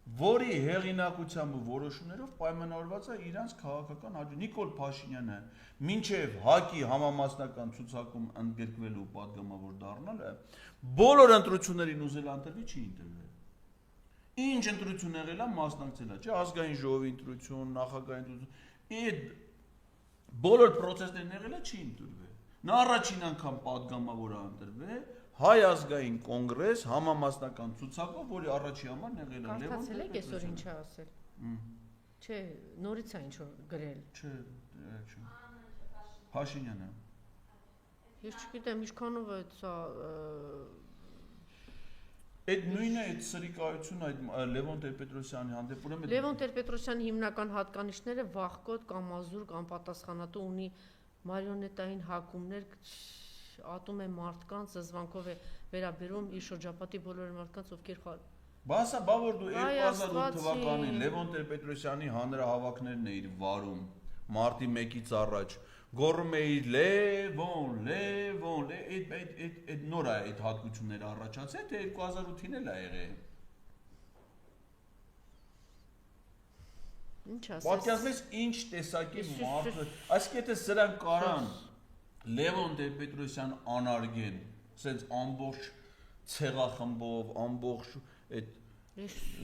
որի հեղինակությամբ ու որոշումներով պայմանավորված է իրանց քաղաքական աճը։ Նիկոլ Փաշինյանը մինչև ՀԱԿ-ի համամասնական ցուցակում ընդգրկվելու պատգամավոր դառնալը բոլոր ընտրություններին ուզել ընտրվի չի ընտրվել։ Ինչ ընտրություն եղել է մասնակցել է, չէ՞, ազգային ժողովի ընտրություն, նախագահային ընտրություն, այդ բոլոր process-ներն եղել է չի ընտրվել։ Նա առաջին անգամ պատգամավոր է ընտրվել Հայ ազգային կոնգրես համամասնական ցուցակով, որի առաջի համար եղել է Լևոն Կարծացել եք այսօր ինչ է ասել։ Չէ, նորից է ինչ որ գրել։ Չէ։ Փաշինյանը։ Ես չգիտեմ, ինչքանով է սա Այդ նույնը այդ սրիկայությունը այդ Լևոն Տեր-Պետրոսյանի հանդեպ ուրեմն Լևոն Տեր-Պետրոսյանի հիմնական հատկանիշները վախկոտ կամ ազուր կամ պատասխանատու ունի մարիոնետային հակումներ ատում է մարդկանց զզվանքով է վերաբերում իր շրջապատի բոլոր մարդկանց ովքեր Բասա բա որ դու 2008 թվականին Լևոն Տեր-Պետրոսյանի հանրահավաքներն էիր վարում մարտի 1-ից առաջ գոռում էիր Լևոն այդ նոր է այդ հատկությունները առաջացել թե 2008-ին էլ է եղել Ինչ ասես Պատկերացնում ես ինչ տեսակի մարդը այսինքն եթե սրանք կարան Լևոն Տեր-Պետրոսյան անարգեն սենց ամբողջ ցեղախմբով ամբողջ այդ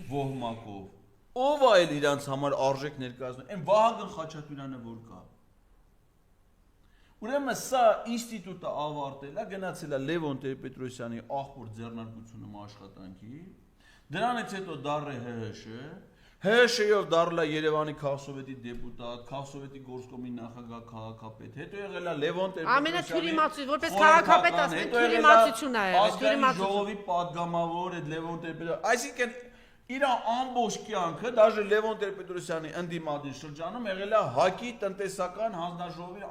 ոհմակով ով է էլ իրանց համար արժեք ներկայացնում այն Վահագն Խաչատուրյանը որ կա Ուրեմն սա ինստիտուտը ավարտել է գնացել է Լևոն Տեր-Պետրոսյանի աղբոր ձեռնարկությունում աշխատանքի դրանից հետո դառը ՀՀՇ-ով դառել է Երևանի քաղաքսովետի դեպուտատ, քաղաքսովետի գործկոմի նախագահ քաղաքապետ, հետո եղել է Լևոն Տեր-Պետրոսյանի ամենաթյուրիմացություն, որպես քաղաքապետ ասենք թյուրիմացություն է եղել, թյուրիմացություն ժողովի падգամավոր այդ Լևոն Տեր-Պետրոսյանը, այսինքն իր ամբողջ կյանքը, դաժե Լևոն Տեր-Պետրոսյանի ընդդիմադիր շրջանում եղել է ՀԱԿ-ի տնտեսական հանձնաժողովի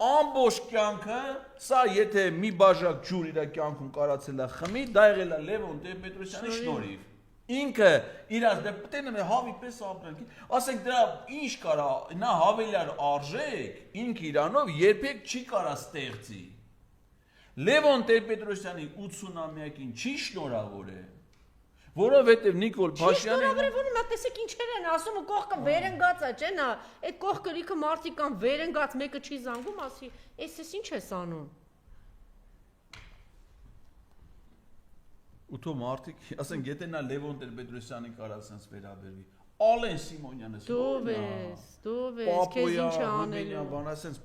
ամբողջ կյանքը, սա եթե մի բաժակ ջուր իր կյանքում կարացել է խմի, դա եղել է Լևոն Տեր-Պետրոսյանի շնորհիվ Ինքը իրաց դե պետք է հավի պես ապրենք, ասենք դրա ինչ կարա, նա հավելյալ արժեք ինքը իրանով երբեք չի կարա ստեղծի։ Լևոն Տեր-Պետրոսյանի 80-ամյակին չի շնորհավոր է, որովհետև Նիկոլ Փաշինյանը շնորհավոր է, նա տեսեք ինչեր են ասում ու կողքը վերընկած է, չէ՞ նա, այդ կողքը լիքը մարդիկ կան վերընկած, մեկը չի զանգում, ասի, էս ինչ ես անում։ Ու թո մարդիկ, ասենք, եթե նա Լևոն Տեր-Պետրոսյանի կարա սենց վերաբերվի, Ալեն Սիմոնյանը Դու ես, քեզ ինչ է անելու։ Բան ասենց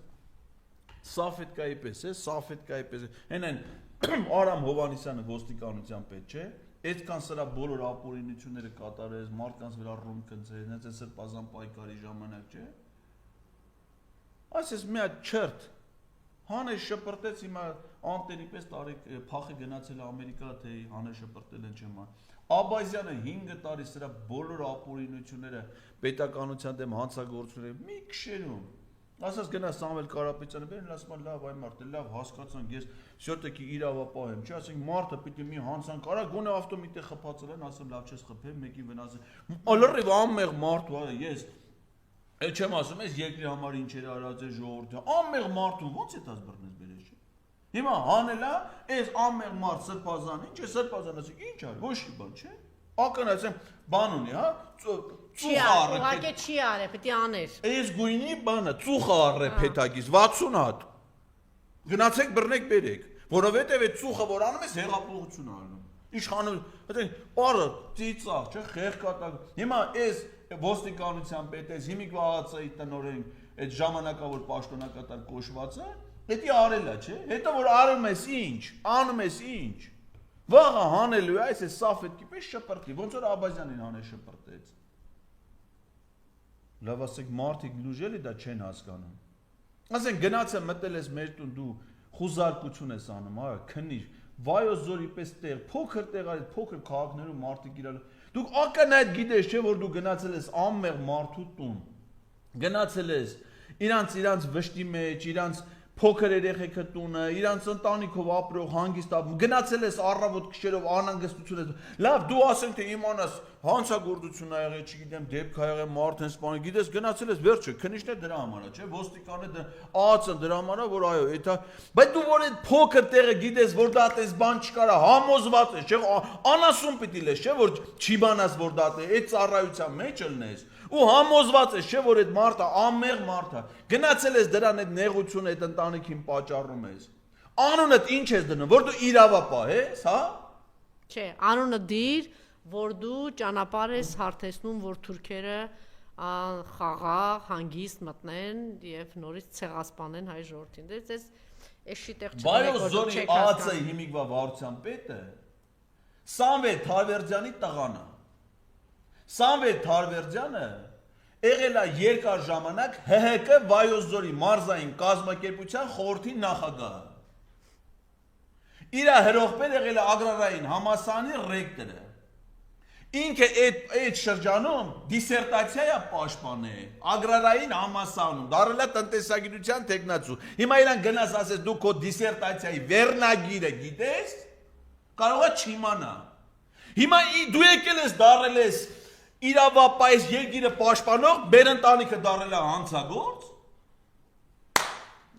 Սաֆետկայի պես է, Սաֆետկայի պես է։ Հենեն Արամ Հովանիսյանը ոստիկանության պետ չէ, այդքան սրա բոլոր ապօրինությունները կատարեց, մարդկանց վրա ռում կնցրեց, հենց այդ սրբազան պայքարի ժամանակ չէ։ Այսպես մի հատ չրտ Հանե շպրտեց հիմա անտերի պես տարեք փախը գնացել է Ամերիկա թե հանե շպրտել են չեմ Աբազյանը 5 տարի սրա բոլոր ապօրինությունները պետականության դեմ հանցագործությունները մի քշերում ասած գնա Սամվել Կարապետյանը բերեն ասում լավ այ մարդը լավ հասկացանք ես շորտեկի իրավապահ եմ չէ ասենք մարդը պիտի մի հանցան կարա գոնե ավտոմիտը խփածել են ասեմ լավ չես խփել մեկին վնասել ալրիվ անմեղ մարդ ես Այդ չեմ ասում ես երկրի համար ինչեր արած է ժողովուրդը անմեղ մարդուն ո՞նց է տաս բռնես բերես չէ Հիմա հանելա այս անմեղ մարդ սրբազան ինչ է սրբազան ասի ինչ ար ոչ մի բան չէ ակնացեմ բան ունի հա ծուխարը ուղղակի չի արել պետք է աներ Այս գույնի բանը ծուխարը փետագից 60 հատ գնացեք բռնեք բերեք որովհետև այդ ծուխը որ անում ես հեղափոխություն անում իշխանում այդեն պարը ծիծաղ չէ խեղկատակ հիմա այս ոստիկանության պետ էս հիմիկ վաղացայի տնօրեն այդ ժամանակավոր պաշտոնակատար կոչվածը Դա արելա չէ հետո որ արում ես ինչ անում ես ինչ Վաղը հանելու է այս սաֆետքի պես շպրտի, ոնց որ Աբազյանին հանել շպրտեց։ Լավ ասեք մարդիկ լուժելի դա չեն հասկանում։ Ասենք գնացը մտել ես մեր տուն դու խուզարկություն ես անում, այո, քնիր, Վայոց ձորի պես տեղ, փոքր տեղ այդ փոքր քաղաքներում մարդիկ իրար։ Դուք ակնհայտ գիտես, չէ՞ որ դու գնացել ես անմեղ մարդու տուն։ Գնացել ես իրանց վշտի մեջ, իրանց փոքր երեխեքը տունը, իրանց ընտանիքով ապրող հանգիստ գնացել ես առավոտ քշերով անհանգստություն ես։ Լավ, դու ասենք թե իմանաս հանցագործություն ա եղել, չգիտեմ, դեպք ա եղել, մարդ են սպանել, գիտես գնացել ես վերջը, քնիշն է դրա համար է, չէ՞, ոստիկանը ԱԱՑ-ը դրա համար է, որ այո, էթա, բայց դու որ այդ փոքր տեղը գիտես, որ դա այդպես բան չկարա, համոզված ես, չէ՞, անասուն պիտի լես, չէ՞, որ չի բանաս, որ դա այդ ծառայության մեջ ելնես։ Ու համոզված ես, չէ՞ որ այդ մարդը անմեղ մարդ է։ Գնացել ես դրան այդ նեղությունը այդ ընտանիքին պատճառում ես։ Անունդ ինչ ես դնում, որ դու իրավապահ ես, հա? Չէ, անունը դիր, որ դու ճանապարհ ես հարթեցնում, որ թուրքերը խաղաղ, հանգիստ մտնեն եւ նորից ցեղասպանեն հայ ժողովրդին։ Դες էշի տեղ չկա։ Վայոց ձորի ԱԱՑ-ի հիմիկվա վարչության պետը Սամվել Թարվերդյանի տղան է։ Սամվել Թարվերդյանը եղել է երկար ժամանակ ՀՀԿ Վայոց ձորի մարզային կազմակերպության խորհրդի նախագահը։ Իր հրողբեր եղել է ագրարային համալսարանի ռեկտորը։ Ինքը այդ շրջանում դիսերտացիա է պաշտպանել ագրարային համալսարանում, դարել է տնտեսագիտության տեխնացու։ Հիմա իրան գնաս ասես դու քո դիսերտացիայի վերնագիրը գիտես, կարող է չիմանա։ Հիմա դու եկել ես դարել ես իրավապահ երկիրը պաշտպանող, մեր ընտանիքը դարել է հանցագործ։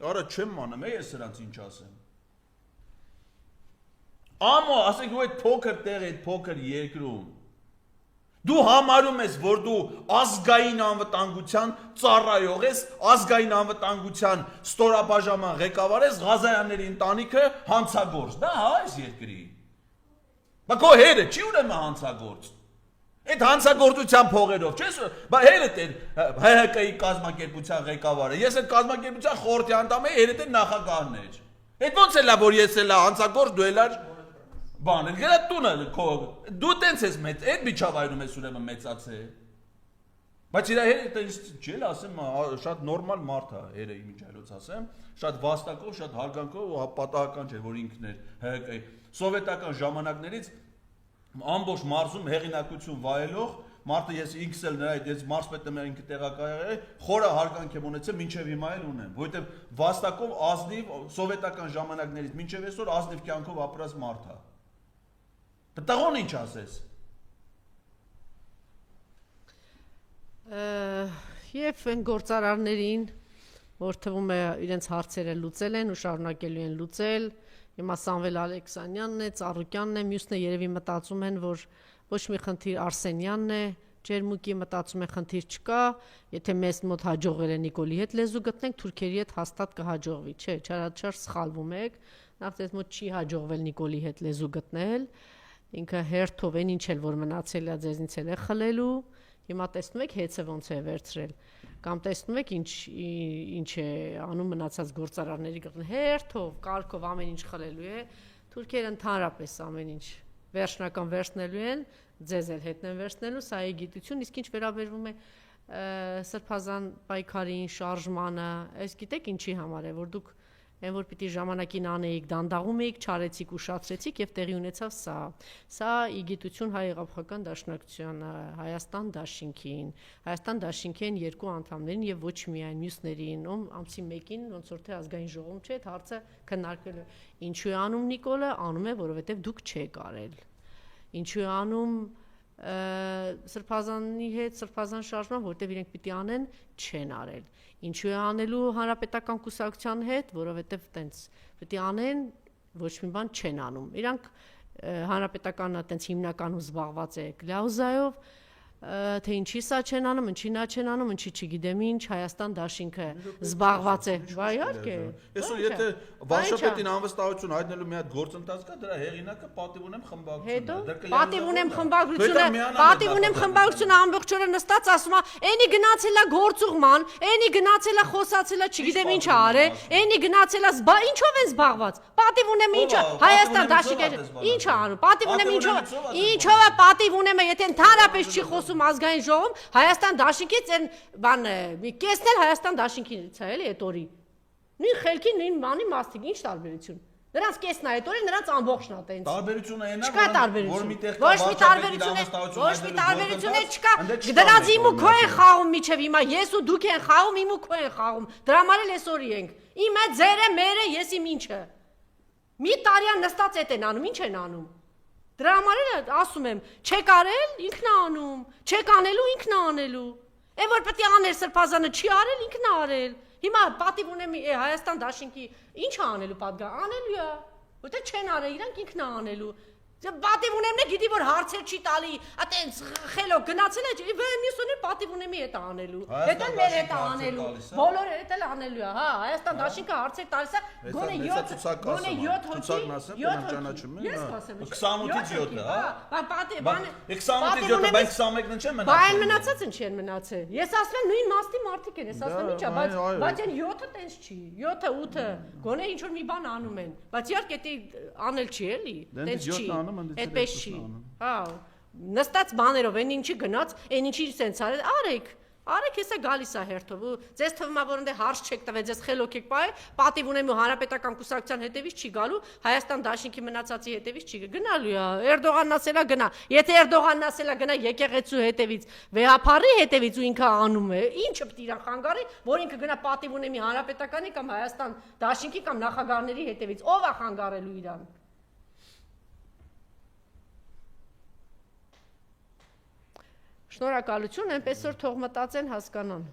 Արա չեմ մանում, ես սրանց ինչ ասեմ։ Ամո, ասենք ու այդ փոքր տեղ, այդ փոքր երկրում դու համարում ես, որ դու ազգային անվտանգության ծառայող ես, ազգային անվտանգության ստորաբաժանման ղեկավար ես, Ղազարյանների ընտանիքը հանցագործ, դա հա այս երկրի։ Բա քո հերը չի ուրեմն հանցագործ։ Այդ հանցագործության փողերով, չես, բա հերդ է ՀՀԿ-ի կազմակերպության ղեկավարը։ Ես այդ կազմակերպության խորհրդի անդամ եմ, հերդ է նախագահն էր։ Այդ ոնց էլա, որ ես էլա հանցագործ, դու էլա բան, գնա տունը քո, դու տենց ես մեծ, այդ միջավայրում ես ուրեմն մեծացել։ Բայց իր հետ չել ասեմ, շատ նորմալ մարդ է, հերը իմիջայլոց ասեմ, շատ վաստակով, շատ հարգանքով ու պատահական չէ, որ ինքն էր ՀՀԿ-ի սովետական ժամանակներից ամբողջ մարզում հեղինակություն վայելող մարդը ես ինքս էլ նրա այդ մարզպետը մեր ինքը տեղակայել է, խորը հարգանք եմ ունեցել, մինչև հիմա էլ ունեմ, որովհետև վաստակով ազնիվ սովետական ժամանակներից մինչև այսօր ազնիվ կյանքով ապրած մարդ է։ Տղոն ինչ ասես։ Եվ այն գործարարներին, որ թվում է իրենց հարցերը լուծել են ու շարունակելու են լուծել, հիմա Սամվել Ալեքսանյանն է, Ծառուկյանն է, մյուսն է երևի մտածում են, որ ոչ մի խնդիր Արսենյանն է, Ջերմուկի մտածում է խնդիր չկա, եթե մեզ մոտ հաջողել է Նիկոլի հետ լեզու գտնենք, թուրքերի հետ հաստատ կհաջողվի, չէ, չարաչար սխալվում եք, նախ դες մոտ չի հաջողվել Նիկոլի հետ լեզու գտնել, ինքը հերթով են ինչ էլ որ մնացել է ձեզնից էլ է խլելու, հիմա տեսնում եք հեծը ոնց է վերցրել, կամ տեսնում եք ինչ է անում մնացած գործարարների գտնել, հերթով, կարգով ամեն ինչ խլելու է, թուրքերը ընդհանրապես ամեն ինչ վերջնական վերցնելու են, ձեզ էլ հետն են վերցնելու, սա է գիտություն, իսկ ինչ վերաբերվում է սրբազան պայքարին, շարժմանը, այս գիտեք ինչի համար է, որ դուք Այն որ պիտի ժամանակին անեիք, դանդաղում էիք, չարեցիք, ուշացրեցիք եւ տեղի ունեցավ սա։ Սա իգիտություն հայ հեղափոխական դաշնակցությանը, Հայաստան դաշինքին, Հայաստան դաշինքեն երկու անդամներին եւ ոչ միայն մյուսներին, ում ամսի 1-ին ոնց որ թե ազգային ժողովում չէ, այդ հարցը քննարկվելու։ Ինչու է անում Նիկոլը, անում է, որովհետեւ դուք չեք արել։ Ինչու է անում սրբազանի հետ սրբազան շարժման, որտեղ իրենք պիտի անեն, չեն արել։ Ինչու է անելու հանրապետական կուսակցության հետ, որովհետև տենց պիտի անեն, ոչ մի բան չեն անում։ Իրանք հանրապետականը տենց հիմնականում զբաղված է կլաուզայով, թե ինչի սա չեն անում, ինչի նա չեն անում, ինչի չգիտեմ ինչ, Հայաստան դաշինքը զբաղված է, բա իհարկե։ Այսօր եթե վարշապետին անվստահություն հայտնելու մի հատ գործընթաց կա, դրա հեղինակը պատիվ ունեմ խմբակցությունը։ Պատիվ ունեմ խմբակցությունը ամբողջ օրը նստած ասում է, «Էնի գնացել է գործուղման, էնի գնացել է խոսացել է, չգիտեմ ինչ արել, էնի գնացել է, ինչով են զբաղված»։ Պատիվ ունեմ ինչա, Հայաստան դաշինքը ինչ է անում։ Պատիվ ունեմ ինչով է պատիվ ունեմ, եթե ընդհանրապես չի խոսում ազգային ժողովում, Հայաստան դաշինքից այն բանը, մի կեսն էլ Հայաստան դաշինքից է, էլի այդ օրի։ Նույն խելքի, նույն բանի մասնիկ, ինչ տարբերություն։ Նրանց կեսն է այդ օրի, նրանց ամբողջն է տենց։ Տարբերությունը այն է, չկա տարբերություն։ որ միտեղ կա ոչ մի տարբերություն չկա։ Դրանց իմ ու քո են խաղում միջև հիմա, ես ու դուք են խաղում, իմ ու քո են խաղում։ Դրա համար էլ այսօրի ենք։ Իմը ձերը, մերը, ես իմ ինչը։ Մի տարիան նստած էտ են անում, ինչ են անում։ Դրա համար էլ ասում եմ, չեք արել, ինքն է անում, չեք անելու, ինքն է անելու։ Այն որ պետք է աներ Սրբազանը չի արել, ինքն է արել։ Հիմա պատիվ ունեմ Հայաստան դաշինքի ինչ է անելու պատգա, անելու է, որտեղ չեն արել, իրանք ինքն է անելու։ Պատիվ ունեմն է գիտի, որ հարցեր չի տալի, ատենց խելոք գնացել է, մյուս օր պատիվ ունեմի հետ անելու, հետ էլ մեր հետ անելու, բոլորը հետ էլ անելու է, հա, Հայաստան դաշինքը հարցեր տալիս է, գոնե 7 հոգի, ես կասեմ, 28-ից 7-ը, հա, 28-ից 7-ը, բայց 21-ն չեն մնացել, բա այն մնացածն չեն մնացել, ես ասում եմ նույն մաստի մարդիկ են, ես ասում եմ ինչա, բայց այն 7-ը տենց չի, 7-ը, 8-ը, գոնե ինչ-որ մի բան անում են, բայց իհարկե դա անել չի էլի, տենց չի Այդպես չի, հա, նստած բաներով, այն ինչի գնաց, այն ինչի սենց արեք, հեսա գալիս է հերթով, ու ձեզ թվում է, որ ընդ հարց չեք տվել, ձեզ խելոք եք պահել, պատիվ ունեմ ու հանրապետական կուսակցության հետևից չի գալու, Հայաստան դաշինքի մնացածի հետևից չի գնալու է, Էրդողանն ասել է գնա, եթե Էրդողանն ասել է գնա եկեղեցու հետևից, վեհափարի հետևից ու ինքը անում է, ինչը պետք է իրան խանգարի, որ ինքը գնա պատիվ ունեմի հանրապետականի կամ Հայաստան դաշինքի կամ նախագահների հետևից, ով է խանգարելու իրան։ Շնորհակալություն, այնպես որ թող մտածեն հասկանան։